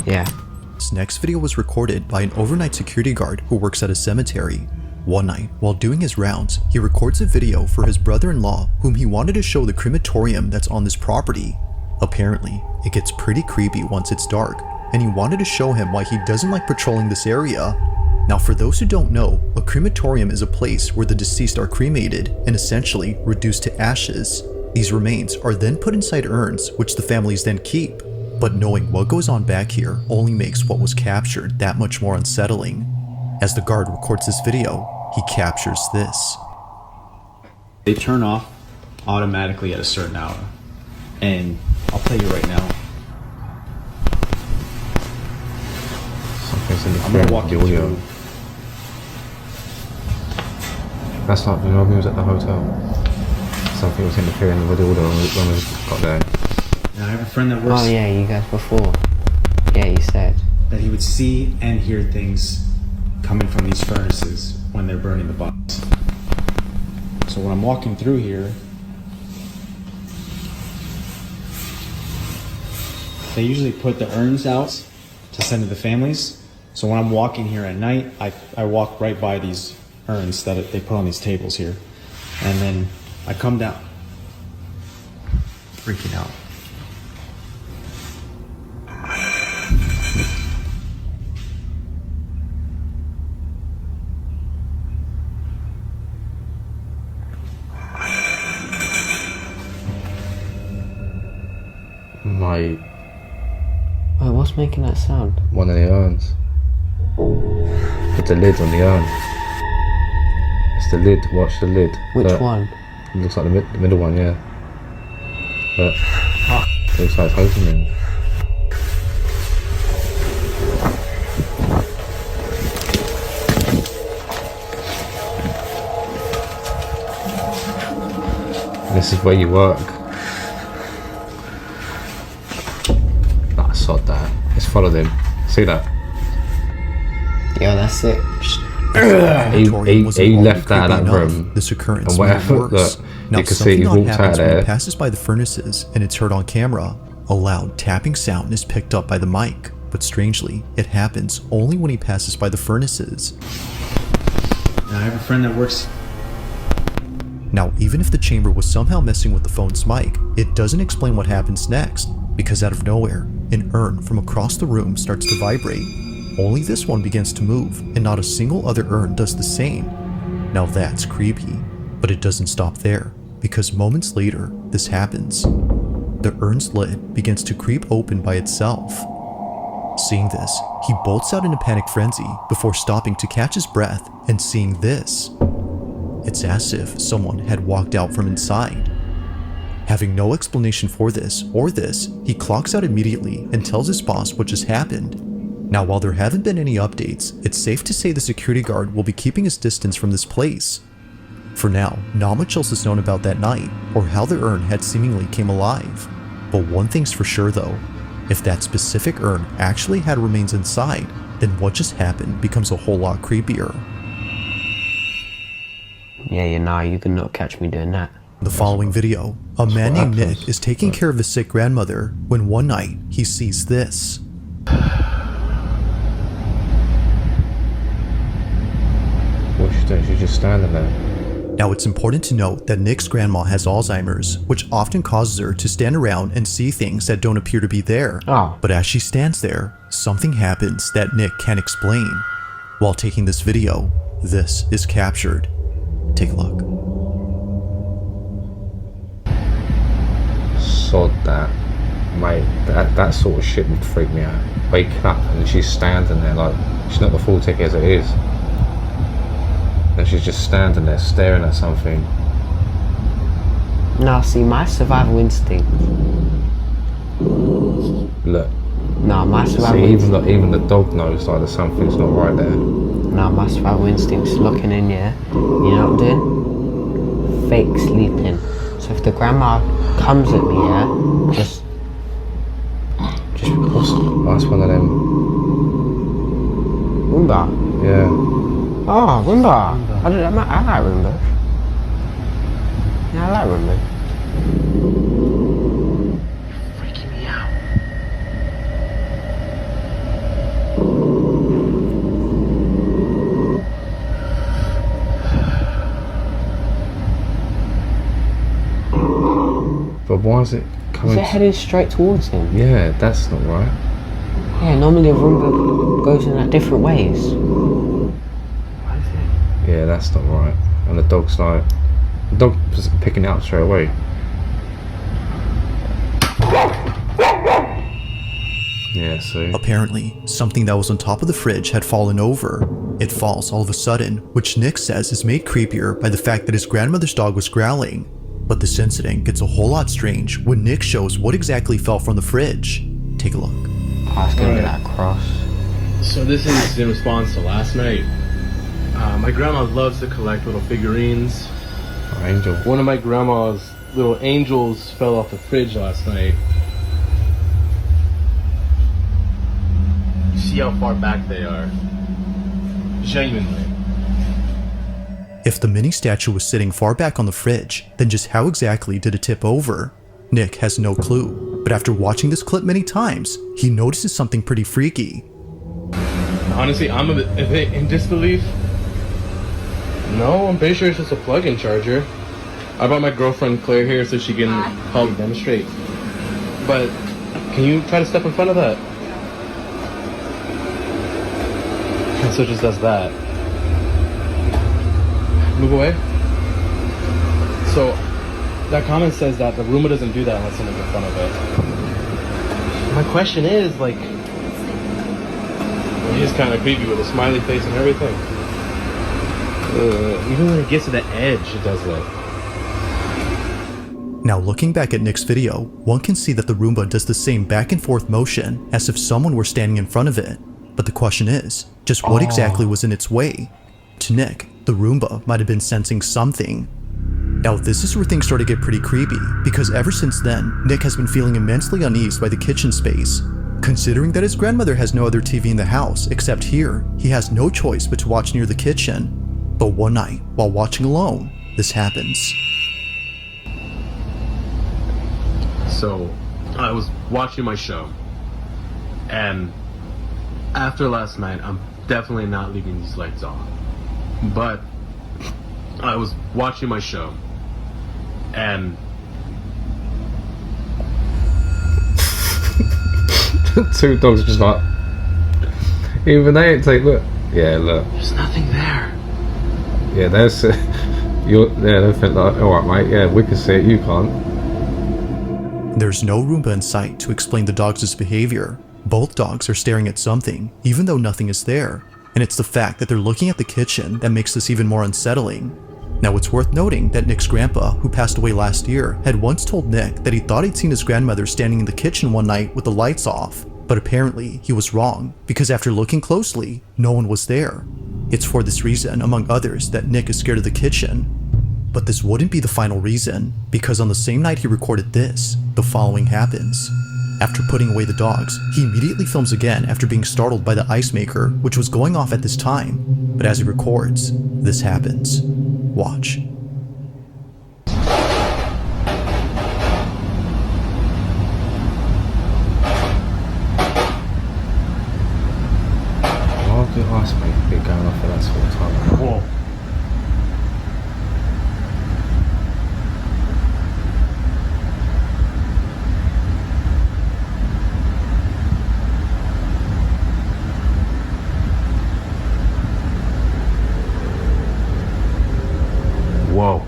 Yeah. This next video was recorded by an overnight security guard who works at a cemetery. One night, while doing his rounds, he records a video for his brother-in-law whom he wanted to show the crematorium that's on this property. Apparently, it gets pretty creepy once it's dark, and he wanted to show him why he doesn't like patrolling this area. Now, for those who don't know, a crematorium is a place where the deceased are cremated and essentially reduced to ashes. These remains are then put inside urns, which the families then keep. But knowing what goes on back here only makes what was captured that much more unsettling. As the guard records this video, he captures this. They turn off automatically at a certain hour. And I'll tell you right now, Something's in the I'm gonna walk you through. That's like when we was at the hotel. Something was interfering with the order when we got there. And I have a friend that works. Oh yeah, you guys before. Yeah, you said that he would see and hear things coming from these furnaces when they're burning the bodies. So when I'm walking through here, they usually put the urns out to send to the families. So when I'm walking here at night, I walk right by these urns that they put on these tables here. And then I come down, freaking out. Wait, what's making that sound? one of the urns. Put the lid on the urn. It's the lid. Watch the lid. Which Look. one? It looks like the middle one, yeah. Look. It looks like it's opening. This is where you work. Nah, sod that. Let's follow them. See that? Yeah, that's it. He left out of that room. This occurrence and whatever, worse. look, Now, you can see he something odd walked happens out when there. he passes by the furnaces and it's heard on camera. A loud tapping sound is picked up by the mic, but strangely, it happens only when he passes by the furnaces. Now, I have a friend that works. Now, even if the chamber was somehow messing with the phone's mic, it doesn't explain what happens next, because out of nowhere, an urn from across the room starts to vibrate. Only this one begins to move, and not a single other urn does the same. Now that's creepy, but it doesn't stop there, because moments later, this happens. The urn's lid begins to creep open by itself. Seeing this, he bolts out in a panic frenzy before stopping to catch his breath and seeing this. It's as if someone had walked out from inside. Having no explanation for this or this, he clocks out immediately and tells his boss what just happened. Now, while there haven't been any updates, it's safe to say the security guard will be keeping his distance from this place. For now, not much else is known about that night or how the urn had seemingly came alive. But one thing's for sure though, if that specific urn actually had remains inside, then what just happened becomes a whole lot creepier. Yeah, you could not catch me doing that. The following video, a man named Nick is taking care of his sick grandmother when one night he sees this. What's she doing? She's just standing there. Now, it's important to note that Nick's grandma has Alzheimer's, which often causes her to stand around and see things that don't appear to be there. But as she stands there, something happens that Nick can't explain. While taking this video, this is captured. Take a look. Sod that. Mate, that sort of shit would freak me out. Waking up and she's standing there like, she's not the full ticket as it is. And she's just standing there staring at something. Now, see, my survival instinct. Look. Nah, my survival see, instinct. even the dog knows like there's something's not right there. Nah, my survival instinct's locking in, yeah? You know what I'm doing? Fake sleeping. So if the grandma comes at me, yeah? Just that's one of them. Roomba? Yeah. Oh, Roomba. I like Roomba. Yeah, I like Roomba. Freaking me out. But why is it coming? Is it heading straight towards him? Yeah, that's not right. Yeah, normally a Roomba goes in like different ways. Yeah, that's not right. And the dog's like, the dog's picking it up straight away. Yeah, see. Apparently, something that was on top of the fridge had fallen over. It falls all of a sudden, which Nick says is made creepier by the fact that his grandmother's dog was growling. But this incident gets a whole lot strange when Nick shows what exactly fell from the fridge. Take a look. Oh, it's gonna be that cross. So this is in response to last night. My grandma loves to collect little figurines. Angel. One of my grandma's little angels fell off the fridge last night. You see how far back they are. Genuinely. If the mini statue was sitting far back on the fridge, then just how exactly did it tip over? Nick has no clue, but after watching this clip many times, he notices something pretty freaky. Honestly, I'm a bit in disbelief. No, I'm pretty sure it's just a plug-in charger. I brought my girlfriend Claire here so she can help demonstrate. But can you try to step in front of that? And so it just does that. Move away. So that comment says that the Roomba doesn't do that unless someone's in front of it. My question is, like, He is kind of creepy with a smiley face and everything. Even when it gets to the edge, it does that. Now looking back at Nick's video, one can see that the Roomba does the same back and forth motion as if someone were standing in front of it. But the question is, just what exactly was in its way? To Nick, the Roomba might have been sensing something. Now this is where things start to get pretty creepy, because ever since then, Nick has been feeling immensely uneasy by the kitchen space. Considering that his grandmother has no other TV in the house except here, he has no choice but to watch near the kitchen. But one night, while watching alone, this happens. So, I was watching my show, and after last night, I'm definitely not leaving these lights on. But I was watching my show, and two dogs just like, even they ain't take, look. Yeah, look. there's nothing there. Yeah, there's, they think like, alright mate, yeah, we can see it, you can't. There's no Roomba in sight to explain the dogs' behavior. Both dogs are staring at something, even though nothing is there. And it's the fact that they're looking at the kitchen that makes this even more unsettling. Now it's worth noting that Nick's grandpa, who passed away last year, had once told Nick that he thought he'd seen his grandmother standing in the kitchen one night with the lights off. But apparently he was wrong, because after looking closely, no one was there. It's for this reason, among others, that Nick is scared of the kitchen. But this wouldn't be the final reason, because on the same night he recorded this, the following happens. After putting away the dogs, he immediately films again after being startled by the ice maker, which was going off at this time. But as he records, this happens. Watch. Why would the ice maker be going off at that sort of time? Whoa. Whoa.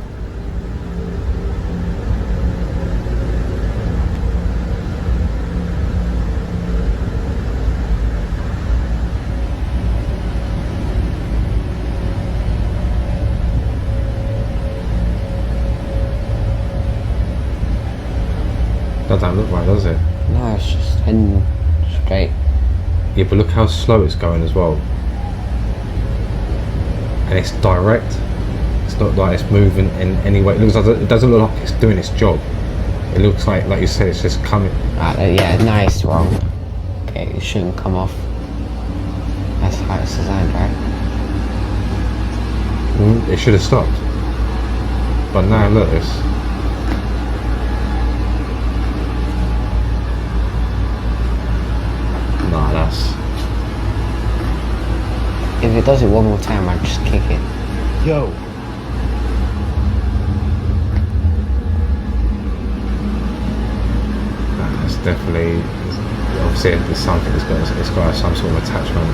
That don't look right, does it? No, it's just heading straight. Yeah, but look how slow it's going as well. And it's direct. It's not like it's moving in any way. It doesn't look like it's doing its job. It looks like you said, it's just coming. Yeah, no, it's wrong. Okay, it shouldn't come off. That's how it's designed, right? It should have stopped. But now look, it's... Nah, that's... If it does it one more time, I'd just kick it. Yo. It's definitely, obviously there's something, it's got some sort of attachment.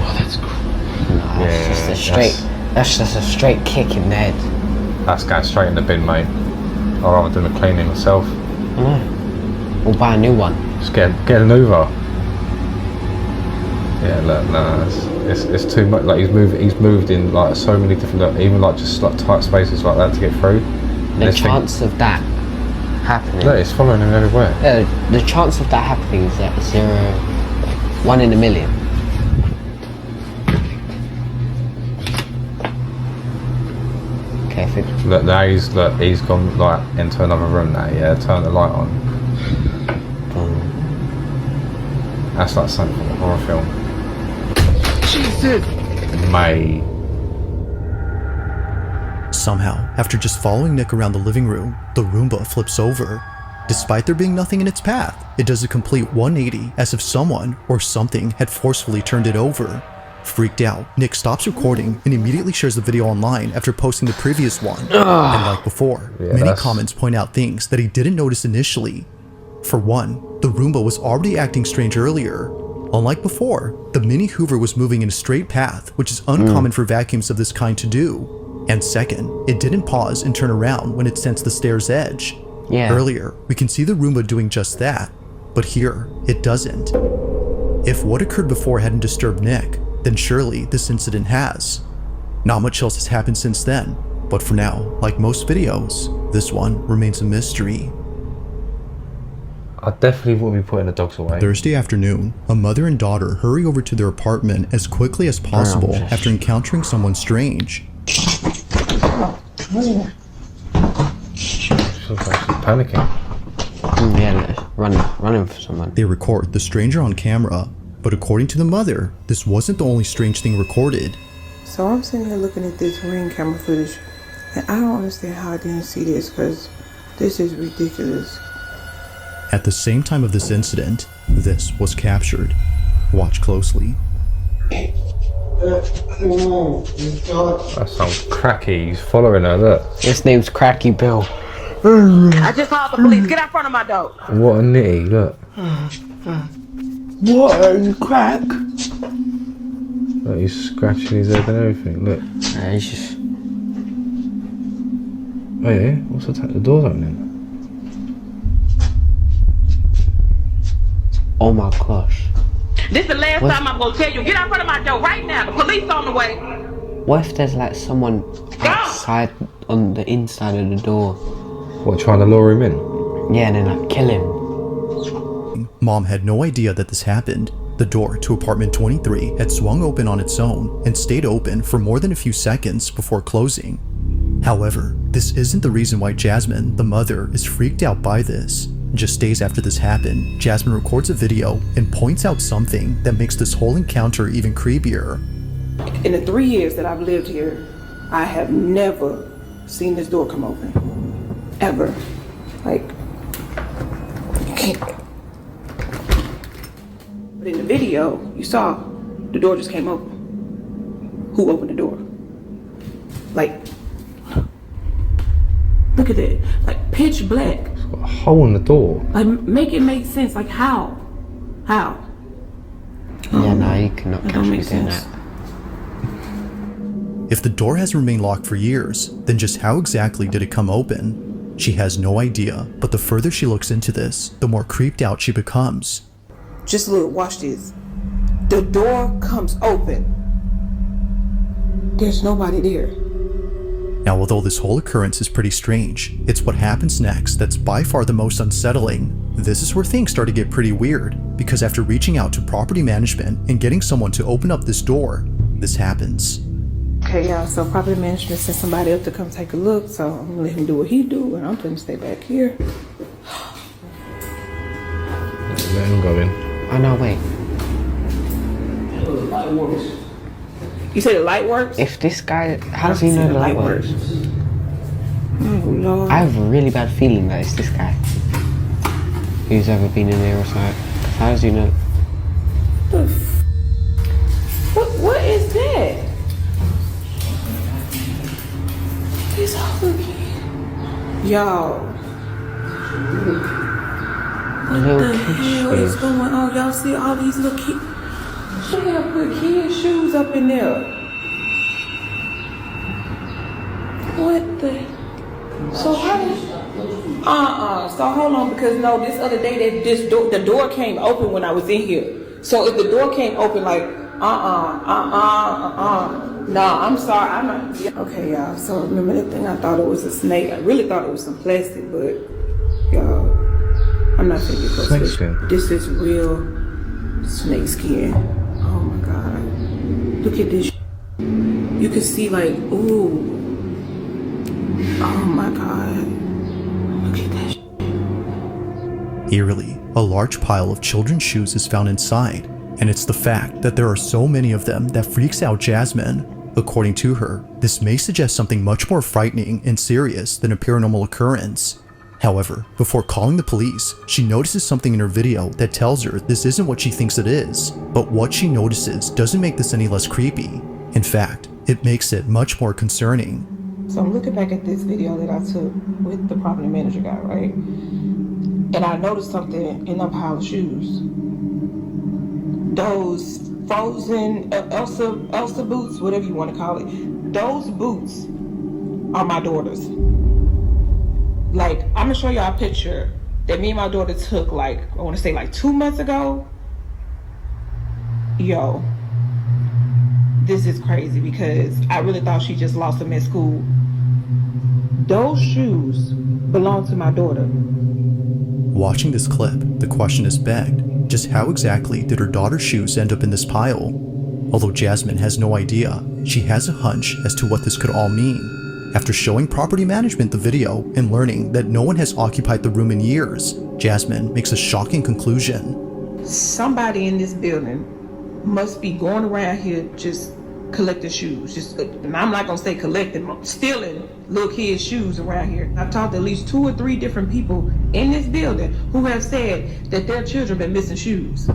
Oh, that's cool. No, that's just a straight. That's just a straight kick in the head. That's going straight in the bin, mate. I'd rather do the cleaning myself. We'll buy a new one. Just get an Uber. Yeah, look, no, it's too much. Like he's moved in like so many different, even like just like tight spaces like that to get through. The chance of that happening. No, it's following him everywhere. The chance of that happening is at 1 in a million. Okay, if it... Look, now he's gone like into another room now. Yeah, turn the light on. That's like something from a horror film. Jesus! Mate. Somehow, after just following Nick around the living room, the Roomba flips over. Despite there being nothing in its path, it does a complete 180 as if someone or something had forcefully turned it over. Freaked out, Nick stops recording and immediately shares the video online after posting the previous one. And like before, many comments point out things that he didn't notice initially. For one, the Roomba was already acting strange earlier. Unlike before, the mini Hoover was moving in a straight path, which is uncommon for vacuums of this kind to do. And second, it didn't pause and turn around when it sensed the stair's edge. Yeah. Earlier, we can see the Roomba doing just that, but here, it doesn't. If what occurred before hadn't disturbed Nick, then surely this incident has. Not much else has happened since then, but for now, like most videos, this one remains a mystery. I definitely won't be putting the dogs away. Thursday afternoon, a mother and daughter hurry over to their apartment as quickly as possible after encountering someone strange. She looks like she's panicking. Yeah, running for someone. They record the stranger on camera, but according to the mother, this wasn't the only strange thing recorded. So I'm sitting here looking at this Ring camera footage, and I don't understand how I didn't see this, because this is ridiculous. At the same time of this incident, this was captured. Watch closely. That sounds cracky. He's following her, look. His name's Cracky Bill. I just called the police. Get out in front of my door. What a nitty, look. What a crack. Look, he's scratching his head and everything, look. Nah, he's just... Oh yeah? What's the door's opening? Oh my gosh. This is the last time I'm gonna tell you. Get out in front of my door right now. The police on the way. What if there's like someone outside on the inside of the door? What, trying to lure him in? Yeah, and then like kill him. Mom had no idea that this happened. The door to apartment 23 had swung open on its own and stayed open for more than a few seconds before closing. However, this isn't the reason why Jasmine, the mother, is freaked out by this. Just days after this happened, Jasmine records a video and points out something that makes this whole encounter even creepier. In the 3 years that I've lived here, I have never seen this door come open. Ever. Like, you can't. But in the video, you saw the door just came open. Who opened the door? Like, look at it. Like, pitch black. A hole in the door. Like, make it make sense. Like, how? How? Yeah, no, you cannot That don't make catch me doing sense. that. If the door has remained locked for years, then just how exactly did it come open? She has no idea, but the further she looks into this, the more creeped out she becomes. Just look, watch this. The door comes open. There's nobody there. Now, although this whole occurrence is pretty strange, it's what happens next that's by far the most unsettling. This is where things start to get pretty weird, because after reaching out to property management and getting someone to open up this door, this happens. Okay, y'all, so property management sent somebody up to come take a look, so I'm gonna let him do what he do, and I'm gonna stay back here. Let him go in. Oh no, wait. You say the light works? If this guy, how does he know the light works? Oh Lord. I have a really bad feeling that it's this guy who's ever been in there or something. How does he know? What is that? These other kids. Y'all. What the hell is going on? Y'all see all these little kids? They have put kids' shoes up in there. What the? So how did? So hold on, because no, this other day the door came open when I was in here. So if the door came open, like no, I'm sorry, I'm not. Okay, y'all. So remember that thing? I thought it was a snake. I really thought it was some plastic, but y'all, I'm not gonna get close to this. This is real snake skin. Oh my God! Look at this. You can see like, ooh. Oh my God. Look at that. Eerily, a large pile of children's shoes is found inside, and it's the fact that there are so many of them that freaks out Jasmine. According to her, this may suggest something much more frightening and serious than a paranormal occurrence. However, before calling the police, she notices something in her video that tells her this isn't what she thinks it is, but what she notices doesn't make this any less creepy. In fact, it makes it much more concerning. So I'm looking back at this video that I took with the property manager guy, right? And I noticed something in them pile of shoes. Those frozen Elsa boots, whatever you want to call it. Those boots are my daughter's. Like, I'm gonna show y'all a picture that me and my daughter took, like, I wanna say like 2 months ago. Yo, this is crazy because I really thought she just lost them at school. Those shoes belong to my daughter. Watching this clip, the question is begged, just how exactly did her daughter's shoes end up in this pile? Although Jasmine has no idea, she has a hunch as to what this could all mean. After showing property management the video and learning that no one has occupied the room in years, Jasmine makes a shocking conclusion. Somebody in this building must be going around here just collecting shoes. And I'm not gonna say collecting, stealing little kids' shoes around here. I've talked to at least 2 or 3 different people in this building who have said that their children been missing shoes.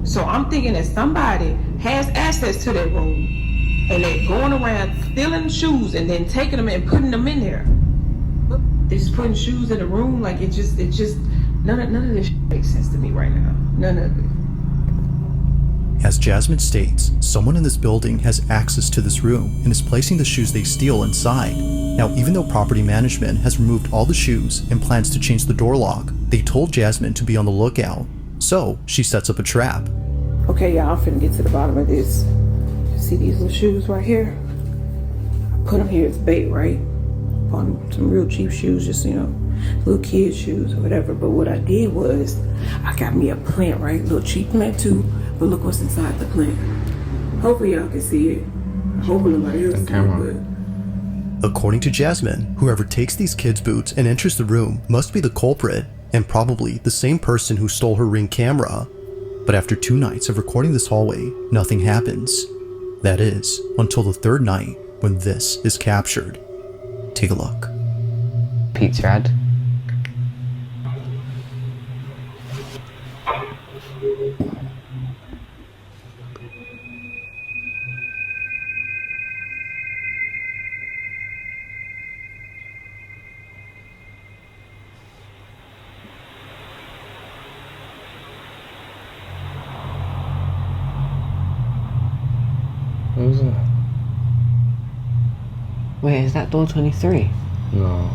So I'm thinking that somebody has access to that room and they're going around stealing shoes and then taking them and putting them in there. They're just putting shoes in the room. Like it just none of this makes sense to me right now. None of it. As Jasmine states, someone in this building has access to this room and is placing the shoes they steal inside. Now, even though property management has removed all the shoes and plans to change the door lock, they told Jasmine to be on the lookout. So, she sets up a trap. Okay, y'all, I'm finna get to the bottom of this. See these little shoes right here? I put them here as bait, right? On some real cheap shoes, just, little kid shoes or whatever. But what I did was, I got me a plant, right? A little cheap plant too. But look what's inside the plant. Hopefully y'all can see it. Hopefully nobody else can. According to Jasmine, whoever takes these kids' boots and enters the room must be the culprit, and probably the same person who stole her Ring camera. But after 2 nights of recording this hallway, nothing happens. That is, until the 3rd night, when this is captured. Take a look. Pizza ad. What was that? Wait, is that door 23? No.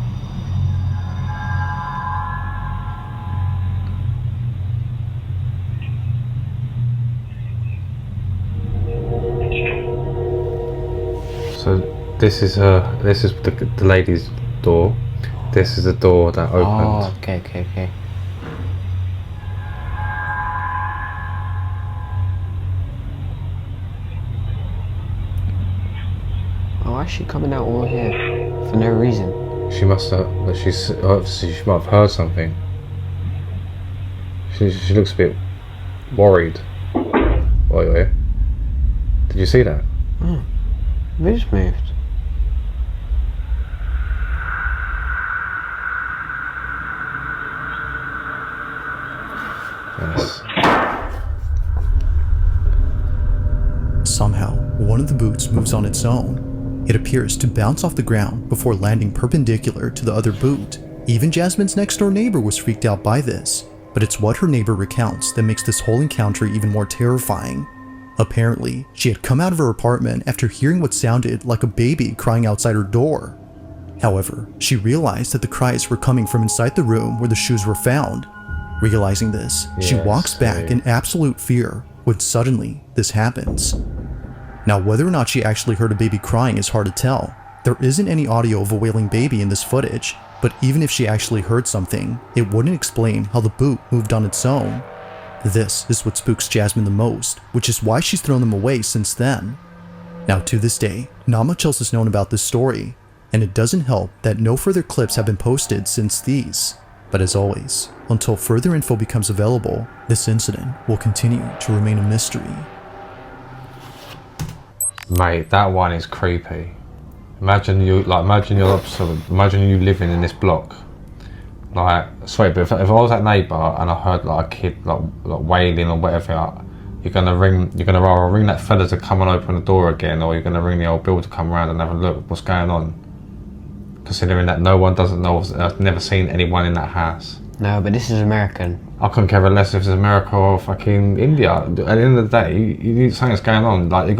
So this is the lady's door. This is the door that opened. Oh, okay. Why is she coming out all here for no reason? She must have. But she might have heard something. She looks a bit worried. Wait. Did you see that? Oh, we just moved. Yes. Somehow, one of the boots moves on its own. It appears to bounce off the ground before landing perpendicular to the other boot. Even Jasmine's next door neighbor was freaked out by this, but it's what her neighbor recounts that makes this whole encounter even more terrifying. Apparently, she had come out of her apartment after hearing what sounded like a baby crying outside her door. However, she realized that the cries were coming from inside the room where the shoes were found. Realizing this, she walks back in absolute fear when suddenly this happens. Now, whether or not she actually heard a baby crying is hard to tell. There isn't any audio of a wailing baby in this footage, but even if she actually heard something, it wouldn't explain how the boot moved on its own. This is what spooks Jasmine the most, which is why she's thrown them away since then. Now, to this day, not much else is known about this story, and it doesn't help that no further clips have been posted since these. But as always, until further info becomes available, this incident will continue to remain a mystery. Mate, that one is creepy. Imagine you living in this block. Like, sorry, but if I was that neighbour and I heard like a kid like wailing or whatever, you're gonna rather ring that fella to come and open the door again, or you're gonna ring the old bill to come around and have a look what's going on. Considering that no one doesn't know, I've never seen anyone in that house. No, but this is American. I couldn't care less if it's America or fucking India. At the end of the day, you need something that's going on. Like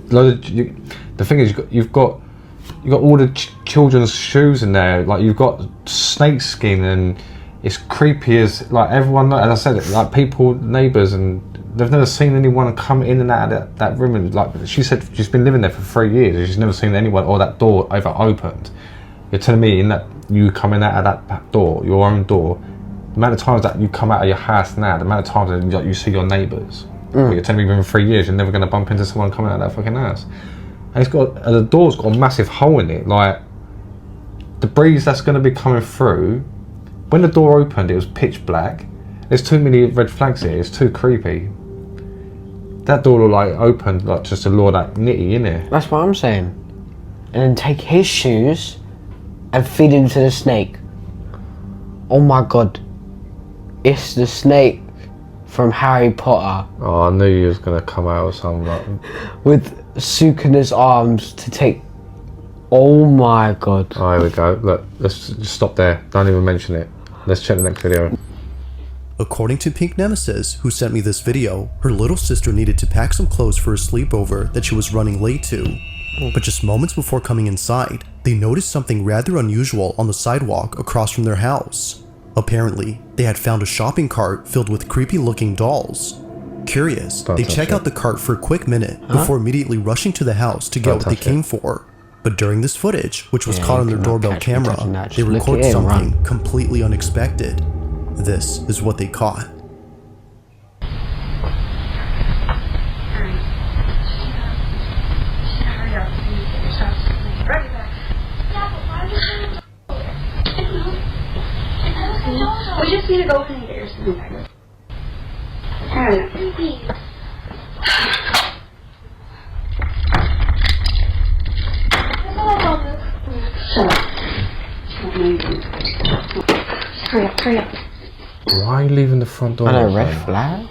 the thing is, you've got you got all the children's shoes in there. Like you've got snake skin, and it's creepy as like everyone. As I said, like people, neighbours, and they've never seen anyone come in and out of that room. And like she said, she's been living there for 3 years. And she's never seen anyone or that door ever opened. You're telling me in that you coming out of that back door, your own door, the amount of times that you come out of your house now, the amount of times that you see your neighbours. But you're telling me within 3 years you're never going to bump into someone coming out of that fucking house. And it's got the door's got a massive hole in it. Like the breeze that's going to be coming through. When the door opened, it was pitch black. There's too many red flags here. It's too creepy. That door looked like opened like just to lure that nitty in there. That's what I'm saying. And then take his shoes and feed him to the snake. Oh my god. It's the snake from Harry Potter. Oh, I knew you was gonna come out with something like with Sukuna's arms to take. Oh my god. Oh, here we go. Look, let's just stop there. Don't even mention it. Let's check the next video. According to Pink Nemesis, who sent me this video, her little sister needed to pack some clothes for a sleepover that she was running late to. But just moments before coming inside, they noticed something rather unusual on the sidewalk across from their house. Apparently, they had found a shopping cart filled with creepy looking dolls. Curious, they check out the cart for a quick minute before immediately rushing to the house to get what they came for. But during this footage, which was caught on their doorbell camera, they record something completely unexpected. This is what they caught. We just need to go and get your something. Hurry up. Shut up. Hurry up, hurry up. Why are you leaving the front door? And a red flag?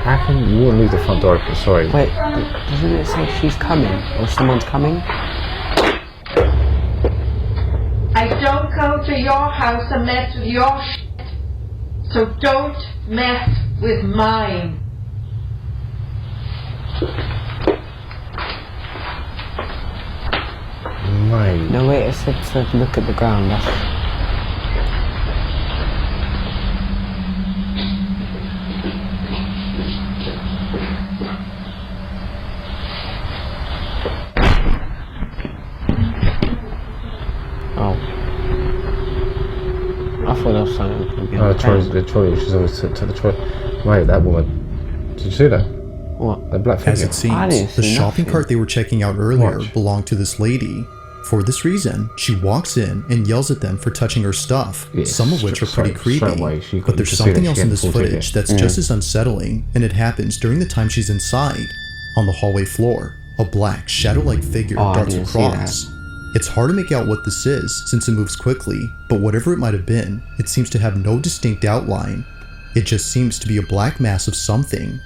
How can you wouldn't leave the front door open? Sorry. Wait, doesn't it say she's coming or someone's coming? I don't go to your house and mess with your shit, so don't mess with mine. Mate. No, wait, it said to look at the ground. That's... Oh. I thought that was something. Oh, the trolley. She's always to the trolley. Wait, that woman. Did you see that? What? The black figure. As it seems, the shopping cart they were checking out earlier belonged to this lady. For this reason, she walks in and yells at them for touching her stuff, some of which are pretty creepy. But there's something else in this footage that's just as unsettling, and it happens during the time she's inside. On the hallway floor, a black, shadow-like figure darts across. It's hard to make out what this is since it moves quickly, but whatever it might have been, it seems to have no distinct outline. It just seems to be a black mass of something.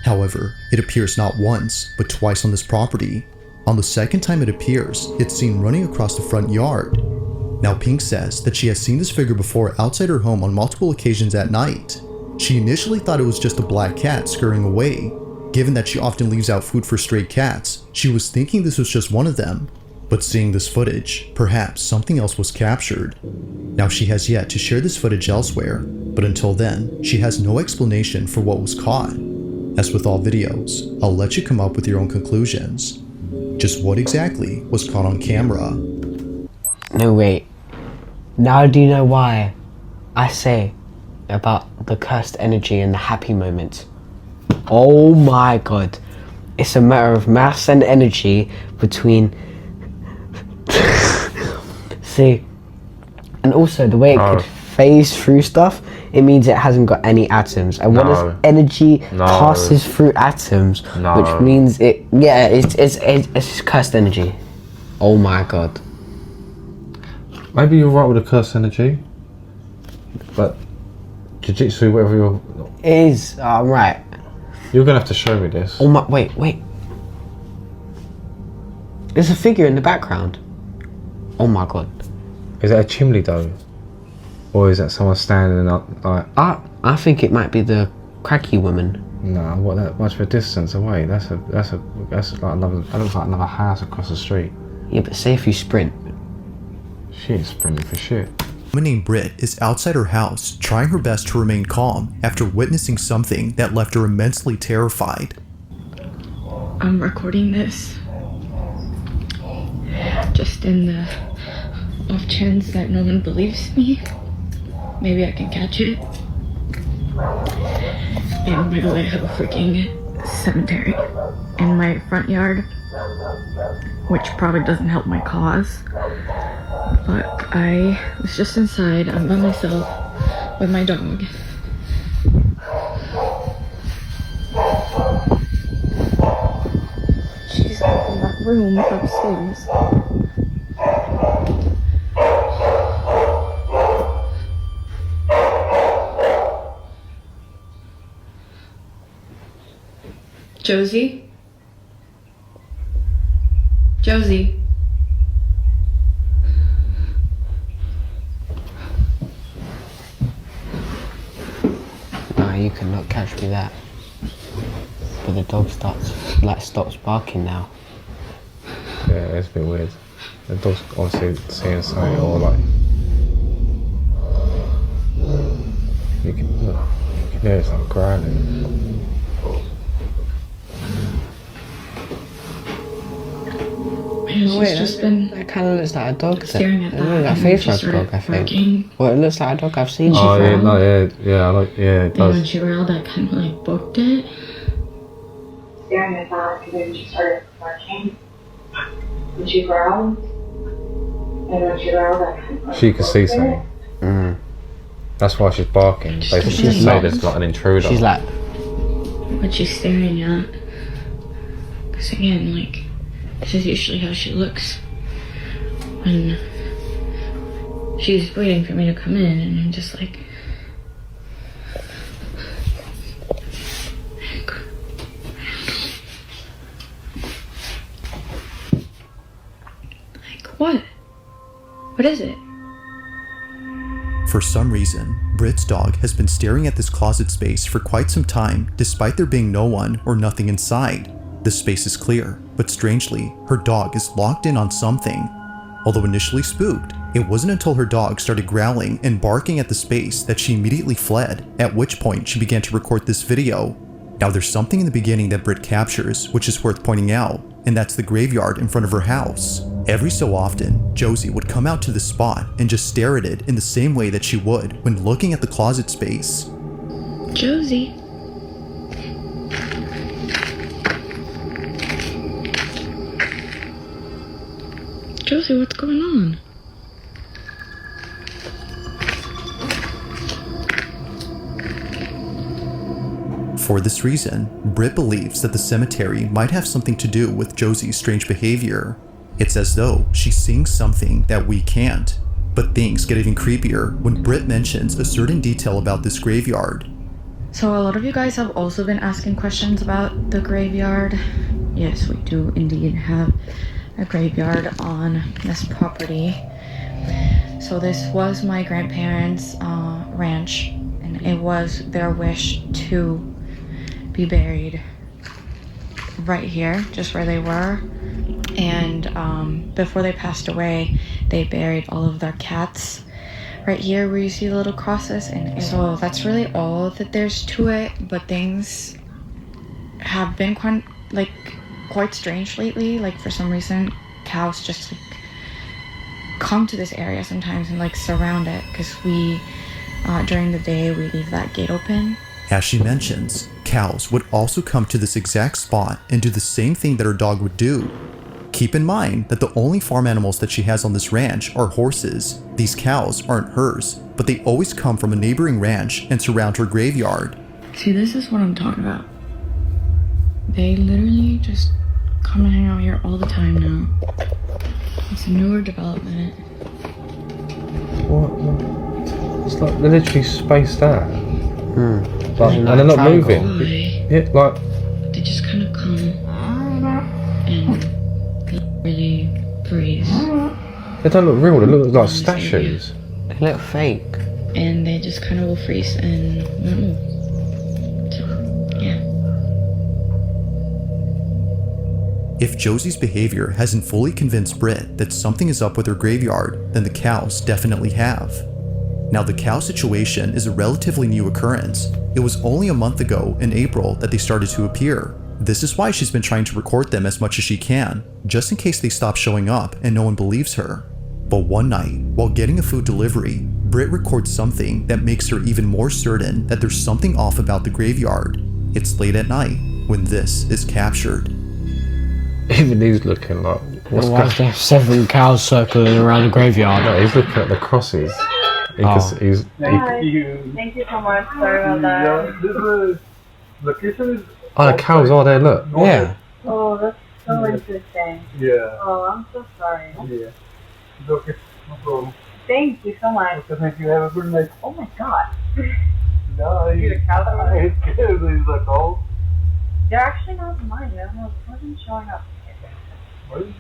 However, it appears not once, but twice on this property. On the second time it appears, it's seen running across the front yard. Now Pink says that she has seen this figure before outside her home on multiple occasions at night. She initially thought it was just a black cat scurrying away. Given that she often leaves out food for stray cats, she was thinking this was just one of them. But seeing this footage, perhaps something else was captured. Now she has yet to share this footage elsewhere, but until then, she has no explanation for what was caught. As with all videos, I'll let you come up with your own conclusions. Just what exactly was caught on camera? No, wait. Now do you know why I say about the cursed energy and the happy moment? Oh my god. It's a matter of mass and energy between... See, and also the way it could phase through stuff, it means it hasn't got any atoms, and when its energy passes through atoms, which means it's cursed energy. Oh my god. Maybe you're right with the cursed energy, but jiu-jitsu, whatever you're... It is, I'm right. You're gonna have to show me this. Oh my, wait. There's a figure in the background. Oh my god. Is that a chimney though? Or is that someone standing up like... I think it might be the craggy woman. No, what, that much of a distance away? That's like another... That looks like another house across the street. Yeah, but say if you sprint. She ain't sprinting for shit. A woman named Britt is outside her house, trying her best to remain calm after witnessing something that left her immensely terrified. I'm recording this just in the off chance that no one believes me. Maybe I can catch it. And by the way, I have a freaking cemetery in my front yard, which probably doesn't help my cause. But I was just inside, I'm by myself with my dog. She's up in that room upstairs. Josie? Josie? No, you cannot catch me that. But the dog stops barking now. Yeah, it's a bit weird. The dog's obviously saying something, or like... You can hear it's like growling. She's just been... That kind of looks like a dog. Staring at that. It looks like a face dog, I think. Barking. Well, it looks like a dog I've seen. Oh yeah, no, yeah, it And does. when she growled, I kind of like booked it. Staring at that, and then she started barking. And she growled. And when she growled, I kind of She can see something. That's why she's barking. Basically, She's to say lost. there's like an intruder. She's like... What she's staring at. Because again, like, this is usually how she looks when she's waiting for me to come in, and I'm just like... Like, what? What is it? For some reason, Britt's dog has been staring at this closet space for quite some time, despite there being no one or nothing inside. The space is clear, but strangely, her dog is locked in on something. Although initially spooked, it wasn't until her dog started growling and barking at the space that she immediately fled, at which point she began to record this video. Now there's something in the beginning that Britt captures, which is worth pointing out, and that's the graveyard in front of her house. Every so often, Josie would come out to the spot and just stare at it in the same way that she would when looking at the closet space. Josie. Josie, what's going on? For this reason, Britt believes that the cemetery might have something to do with Josie's strange behavior. It's as though she's seeing something that we can't. But things get even creepier when Britt mentions a certain detail about this graveyard. So a lot of you guys have also been asking questions about the graveyard. Yes, we do indeed have a graveyard on this property. So this was my grandparents' ranch, and it was their wish to be buried right here, just where they were. And before they passed away, they buried all of their cats right here where you see the little crosses. And so that's really all that there's to it. But things have been quite strange lately. Like, for some reason, cows just like come to this area sometimes and like surround it, because we during the day we leave that gate open. As she mentions, cows would also come to this exact spot and do the same thing that her dog would do. Keep in mind that the only farm animals that she has on this ranch are horses. These cows aren't hers, but they always come from a neighboring ranch and surround her graveyard. See, this is what I'm talking about. They literally just come and hang out here all the time now. It's a newer development. What? It's like they're literally spaced out. Like, and they're not moving. Yeah, like... They just kind of come and really breathe. They don't look real, they look like statues. They look fake. and they just kind of will freeze and won't move. So, yeah. If Josie's behavior hasn't fully convinced Britt that something is up with her graveyard, then the cows definitely have. Now, the cow situation is a relatively new occurrence. It was only a month ago in April that they started to appear. This is why she's been trying to record them as much as she can, just in case they stop showing up and no one believes her. But one night, while getting a food delivery, Britt records something that makes her even more certain that there's something off about the graveyard. It's late at night when this is captured. Even he's looking like, why is there 7 cows circling around the graveyard? No, he's looking at the crosses. Thank you so much. Sorry about that. Oh, the cows are there, look. Yeah. Oh, that's so interesting. Yeah. Oh, I'm so sorry. Yeah. It's okay. No problem. Thank you so much. Okay, thank you. Have a good night. Oh my god. No, You're the cow that it's good. He's like, oh. They're actually not mine. I don't know. It wasn't showing up. What is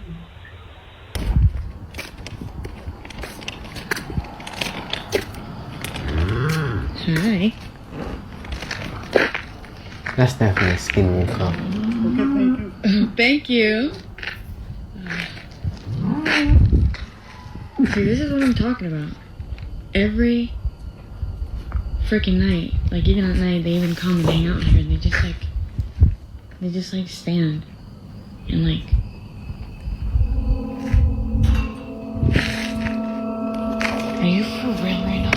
Hi. That's definitely a skinwalker. Thank you. See, this is what I'm talking about. Every freaking night, like even at night, they even come and hang out here, and they just like stand and like. Are you for real right now?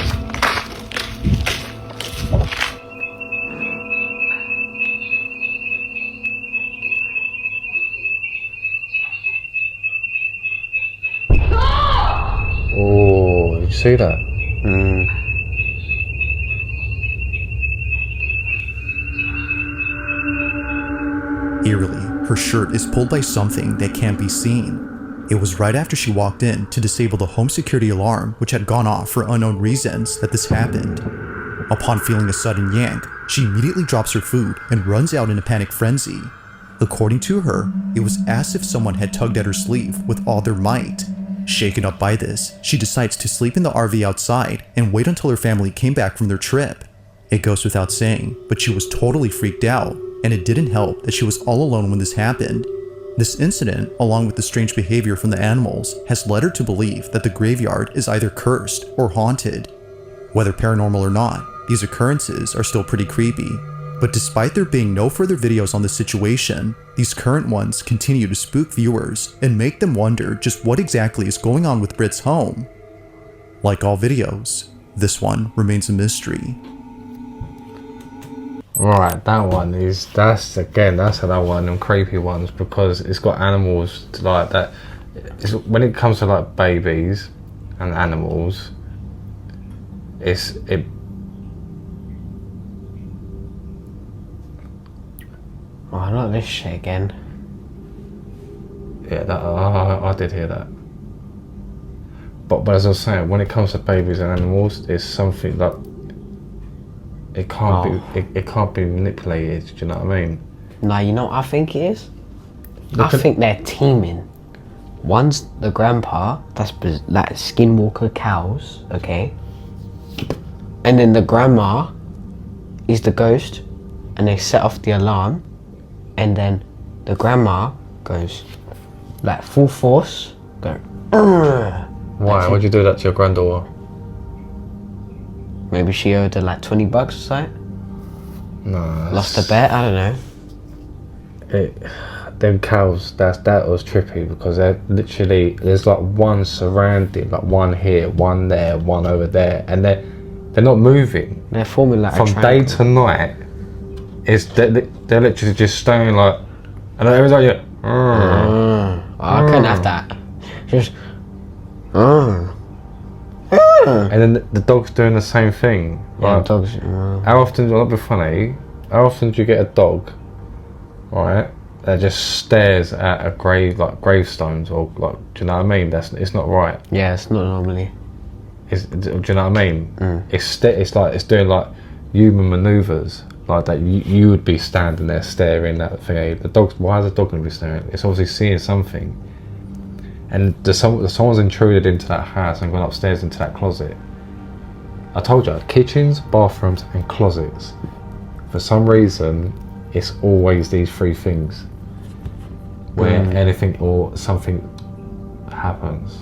Oh, did you see that? Eerily, her shirt is pulled by something that can't be seen. It was right after she walked in to disable the home security alarm, which had gone off for unknown reasons, that this happened. Upon feeling a sudden yank, she immediately drops her food and runs out in a panic frenzy. According to her, it was as if someone had tugged at her sleeve with all their might. Shaken up by this, she decides to sleep in the RV outside and wait until her family came back from their trip. It goes without saying, but she was totally freaked out, and it didn't help that she was all alone when this happened. This incident, along with the strange behavior from the animals, has led her to believe that the graveyard is either cursed or haunted. Whether paranormal or not, these occurrences are still pretty creepy. But despite there being no further videos on this situation, these current ones continue to spook viewers and make them wonder just what exactly is going on with Britt's home. Like all videos, this one remains a mystery. Right, that's another one of them creepy ones, because it's got animals to like that. When it comes to like babies and animals, Oh, not this shit again. Yeah, I did hear that. But as I was saying, when it comes to babies and animals, it's something like it can't be manipulated. Do you know what I mean? Nah, you know what I think it is? I think they're teaming. One's the grandpa, that's like skinwalker cows, okay? And then the grandma is the ghost, and they set off the alarm, and then the grandma goes like full force, go. Why? Why'd you do that to your granddaughter? Maybe she owed her like $20 or something. No. Lost a bet, I don't know. Them cows, that was trippy, because they're literally, there's like one surrounding, like one here, one there, one over there, and they're not moving. They're forming like from a day to night. They're literally just staying like, and everyone's like, yeah. I couldn't have that. Just. And then the dog's doing the same thing. Yeah, like, dogs. How often? That'll be funny. How often do you get a dog, right, that just stares at a grave, like gravestones, or like, do you know what I mean? It's not right. Yeah, it's not normally. Do you know what I mean? It's like it's doing like human manoeuvres like that. You would be standing there staring at the thing. The dog. Why is the dog going to be staring? It's obviously seeing something. And someone's intruded into that house and gone upstairs into that closet. I told you, kitchens, bathrooms and closets. For some reason, it's always these three things where anything or something happens.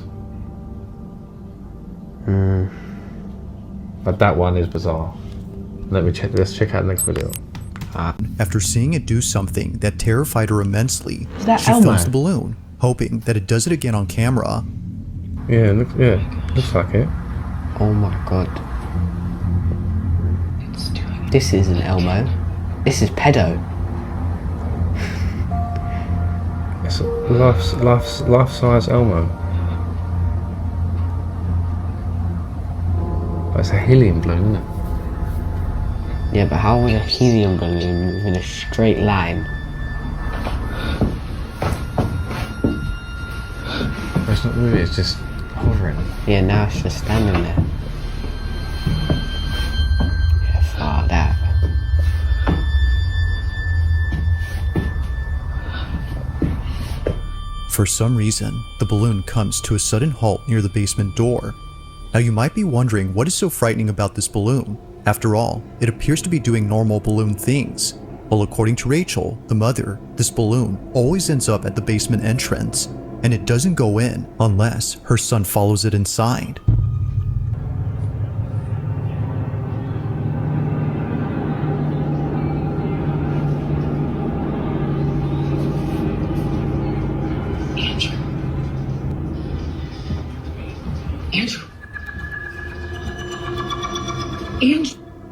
But that one is bizarre. Let's check out the next video. After seeing it do something that terrified her immensely, that she Elmo? films the balloon, hoping that it does it again on camera. Yeah, looks like it. Oh my god. This isn't Elmo. This is pedo. It's a life-size Elmo. But it's a helium balloon, isn't it? Yeah, but how would a helium balloon move in a straight line? It's not moving, it's just hovering. Yeah, now it's just standing there. Yeah, fuck that. For some reason, the balloon comes to a sudden halt near the basement door. Now you might be wondering what is so frightening about this balloon. After all, it appears to be doing normal balloon things. Well, according to Rachel, the mother, this balloon always ends up at the basement entrance, and it doesn't go in unless her son follows it inside.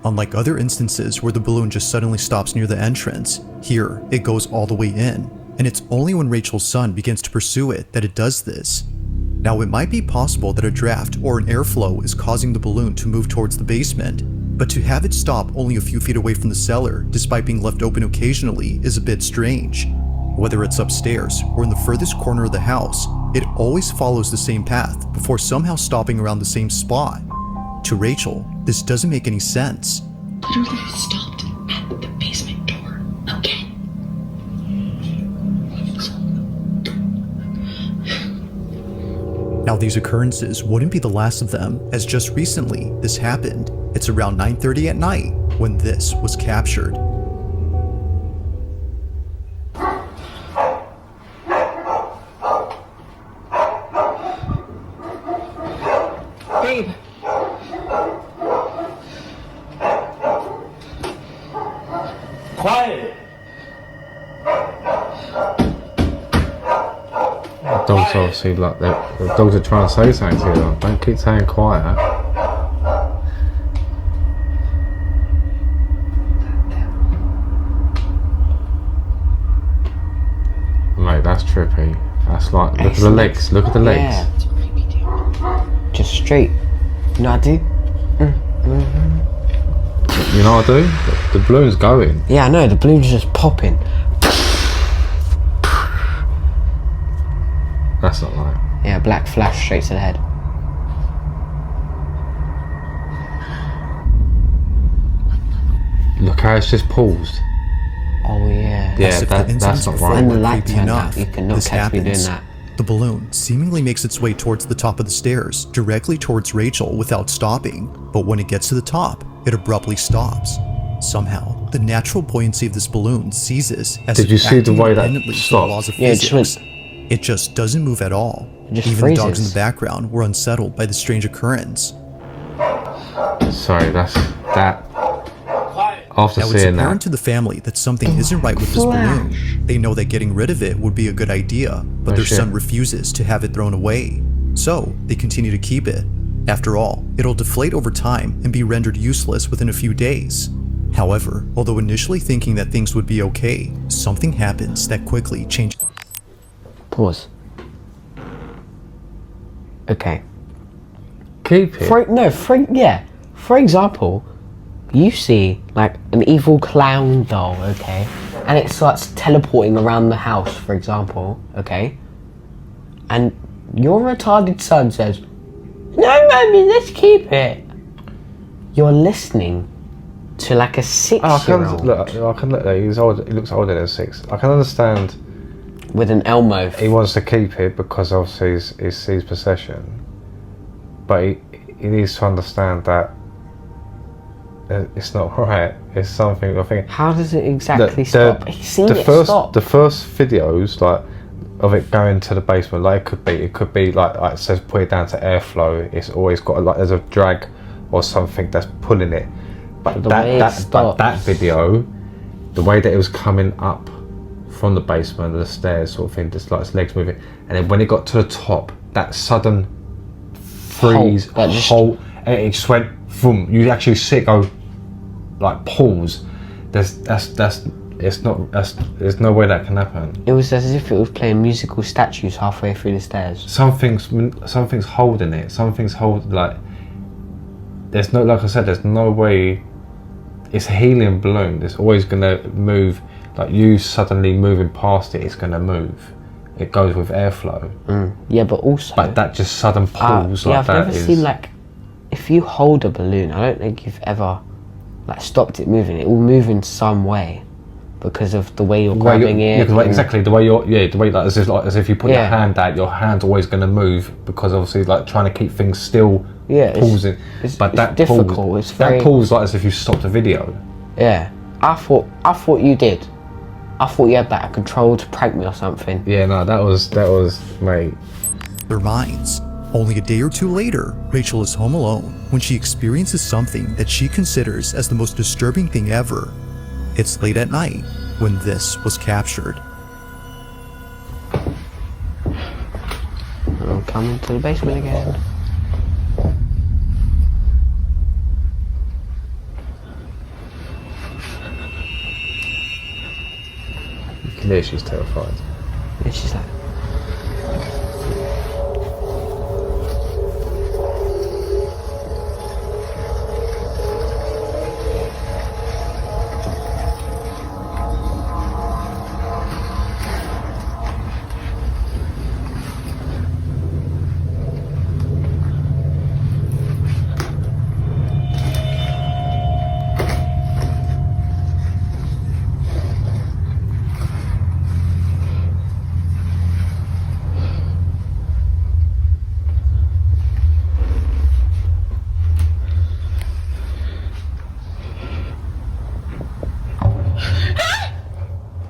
Unlike other instances where the balloon just suddenly stops near the entrance, here it goes all the way in, and it's only when Rachel's son begins to pursue it that it does this. Now it might be possible that a draft or an airflow is causing the balloon to move towards the basement, but to have it stop only a few feet away from the cellar despite being left open occasionally is a bit strange. Whether it's upstairs or in the furthest corner of the house, it always follows the same path before somehow stopping around the same spot. To Rachel, this doesn't make any sense. Literally stopped at the basement door again. Now these occurrences wouldn't be the last of them, as just recently this happened. It's around 9:30 at night when this was captured. Babe. Quiet. Dogs obviously like the dogs are trying to say something to you. Don't keep saying quiet. Mate, that's trippy. That's like, look at the legs. Look at the legs. Yeah. Just straight. You know what I do? You know what I do? The balloon's going. Yeah, I know. The balloon's just popping. That's not right. Yeah, black flash straight to the head. Look how it's just paused. Oh yeah. Yeah, that's not right. And the light turned Enough. out. You cannot This catch me doing happens. that. The balloon seemingly makes its way towards the top of the stairs, directly towards Rachel without stopping, but when it gets to the top, it abruptly stops. Somehow, the natural buoyancy of this balloon seizes as Did if you see the acting way that independently to the stopped? laws of Yeah, it physics. just It just doesn't move at all. just Even the dogs in freezes. the background were unsettled by the strange occurrence. Sorry, that's that. After Now it's seeing apparent that, to the family that something isn't right with this balloon. They know that getting rid of it would be a good idea, but No their shit. son refuses to have it thrown away. So they continue to keep it. After all, it'll deflate over time and be rendered useless within a few days. However, although initially thinking that things would be okay, something happens that quickly changes. Pause. Okay. keep it. For example, you see like an evil clown doll, okay, and it starts teleporting around the house, for example, okay, and your retarded son says, "No, mommy, let's keep it." You're listening to like a 6-year-old. I can look. He's old. He looks older than 6. I can understand. With an Elmo. He wants to keep it because obviously he sees possession. But he needs to understand that it's not right. It's something I think. How does it exactly stop? He's seen it stop. The first videos like of it going to the basement, like it could be like it says put it down to airflow. It's always got like there's a drag or something that's pulling it. But that video, the way that it was coming up from the basement, the stairs sort of thing, just like its legs moving, and then when it got to the top, that sudden freeze, halt, and it just went boom. You actually see it go like pause. There's no way that can happen. It was as if it was playing musical statues halfway through the stairs. Something's holding it. Something's holding like. There's no, like I said, there's no way. It's a helium balloon. It's always gonna move. Like you suddenly moving past it, it's gonna move. It goes with airflow. Yeah, but also. But that just sudden pulls like I've that never seen like, if you hold a balloon, I don't think you've ever like stopped it moving. It will move in some way because of the way you're grabbing it. Yeah, exactly the way the way like as if you put your hand out, your hand's always gonna move because obviously like trying to keep things still. Yeah, pausing. But that difficult. Pulls, that pulls like as if you stopped a video. Yeah, I thought you did. I thought you had that control to prank me or something. Yeah, no, that was mate. Their minds. Only a day or two later, Rachel is home alone when she experiences something that she considers as the most disturbing thing ever. It's late at night when this was captured. I'm coming to the basement again. Yeah, she's terrified. Yeah, she's like.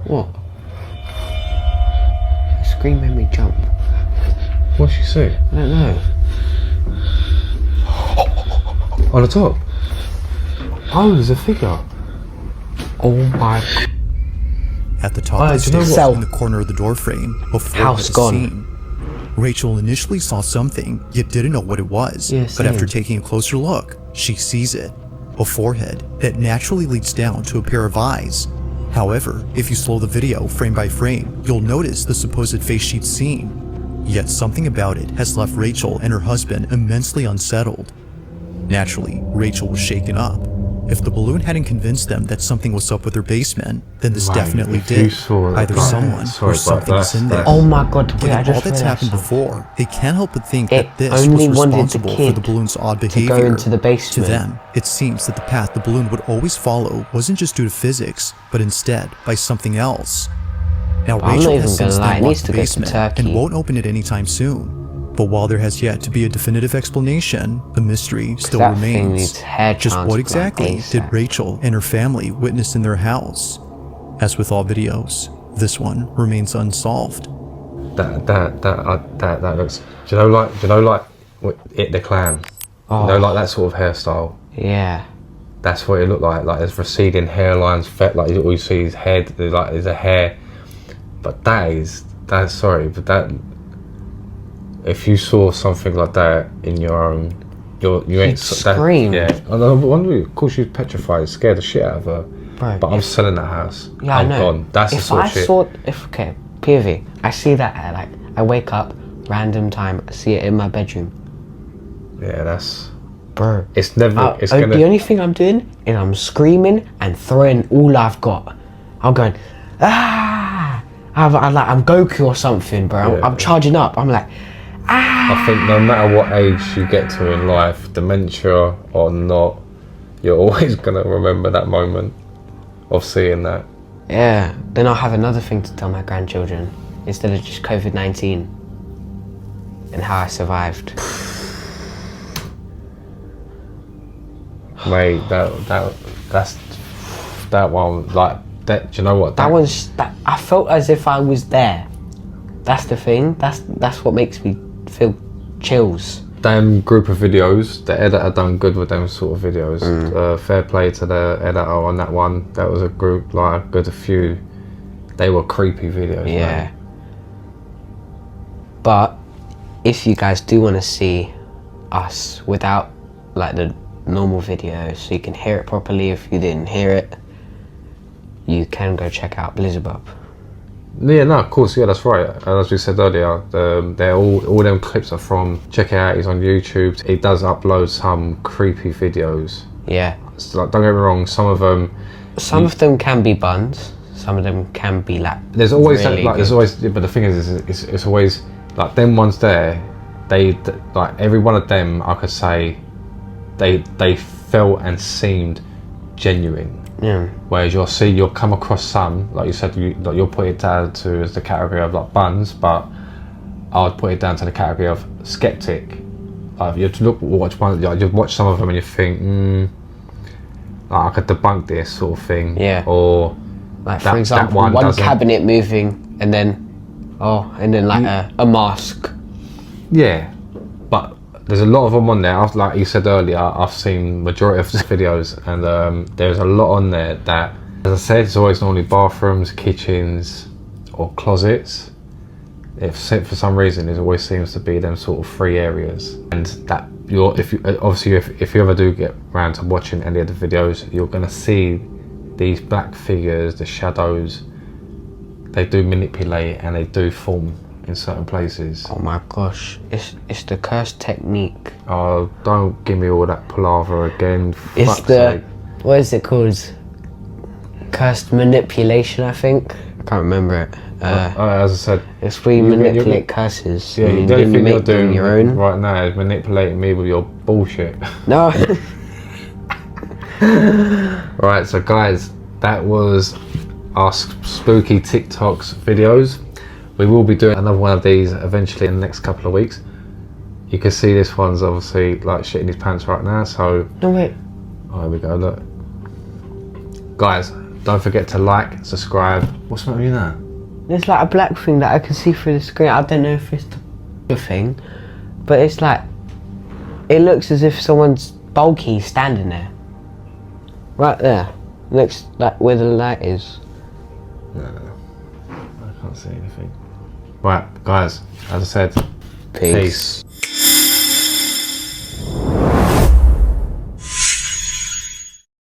What? The scream made me jump. What'd she say? I don't know. On the top? Oh, there's a figure. Oh my. At the top of the stairs in the corner of the door frame, before house gone. Scene, Rachel initially saw something, yet didn't know what it was. Yeah, but after taking a closer look, she sees it. A forehead that naturally leads down to a pair of eyes. However, if you slow the video frame by frame, you'll notice the supposed face she'd seen. Yet something about it has left Rachel and her husband immensely unsettled. Naturally, Rachel was shaken up. If the balloon hadn't convinced them that something was up with their basement, then this definitely did. Either someone or something is in there. Oh my god, wait, Given all that's happened before, they can't help but think that this was responsible for the balloon's odd behavior. To go into the basement. To them, it seems that the path the balloon would always follow wasn't just due to physics, but instead by something else. Now Rachel has since then locked the basement and won't open it anytime soon. But while there has yet to be a definitive explanation, the mystery still remains. Just what exactly did Rachel and her family witness in their house? As with all videos, this one remains unsolved. That looks. Do you know like It the Clan? Oh. You know, like that sort of hairstyle. Yeah. That's what it looked like. Like there's receding hairlines, like all you see is head. There's a hair. But that's sorry, but that. If you saw something like that in your own, you ain't scream. Yeah, of course she's petrified, scared the shit out of her. Bro, but I'm selling that house. Yeah, I'm I know. gone. That's the sort of shit. Okay, POV, I see that like I wake up, random time, I see it in my bedroom. Yeah, that's. Bro, it's never. It's gonna. The only thing I'm doing is I'm screaming and throwing all I've got. I'm going, ah! I'm Goku or something, bro. I'm charging up. I'm like. I think no matter what age you get to in life, dementia or not, you're always gonna remember that moment of seeing that. Yeah, then I'll have another thing to tell my grandchildren instead of just COVID-19 and how I survived. Mate, that's that one. Like that. Do you know what? That one's. I felt as if I was there. That's the thing. That's what makes me feel chills. Them group of videos, the editor done good with them sort of videos. Fair play to the editor on that one. That was a group, like a good few. They were creepy videos. Yeah. Man. But if you guys do want to see us without like the normal video, so you can hear it properly if you didn't hear it, you can go check out Blizzardbub. Yeah, no, of course, yeah, that's right. And as we said earlier, they're all them clips are from. Check it out. He's on YouTube. He does upload some creepy videos. Yeah. So, like, don't get me wrong. Some of them can be buns. Some of them can be like. There's always really like. There's always. But the thing is, it's always like them ones there. They like every one of them. I could say, they felt and seemed genuine. Yeah. Whereas you'll come across some, like you said, you'll put it down to as the category of like buns, but I would put it down to the category of skeptic. You have to watch one, like, you watch some of them and you think, like I could debunk this sort of thing. Yeah. Or like for example, one cabinet moving and then like a mask. Yeah, but there's a lot of them on there. Like you said earlier, I've seen majority of the videos, and there's a lot on there that, as I said, it's always normally bathrooms, kitchens, or closets. For some reason, it always seems to be them sort of three areas, and that if you ever do get around to watching any of the videos, you're gonna see these black figures, the shadows. They do manipulate and they do form in certain places. Oh my gosh, it's the cursed technique. Oh, don't give me all that palaver again. It's the, what is it called? Cursed manipulation, I think. I can't remember it. As I said, it's where you manipulate curses. Yeah, you don't think you're doing your own right now is manipulating me with your bullshit. No. Right, so guys, that was our spooky TikToks videos. We will be doing another one of these eventually in the next couple of weeks. You can see this one's obviously like shitting his pants right now, so... No, wait. Oh, there we go, look. Guys, don't forget to like, subscribe. What's the matter with you now? There's like a black thing that I can see through the screen. I don't know if it's the thing, but it's like... It looks as if someone's bulky standing there. Right there. Next, like where the light is. No, I can't see anything. Right, guys, as I said, Peace.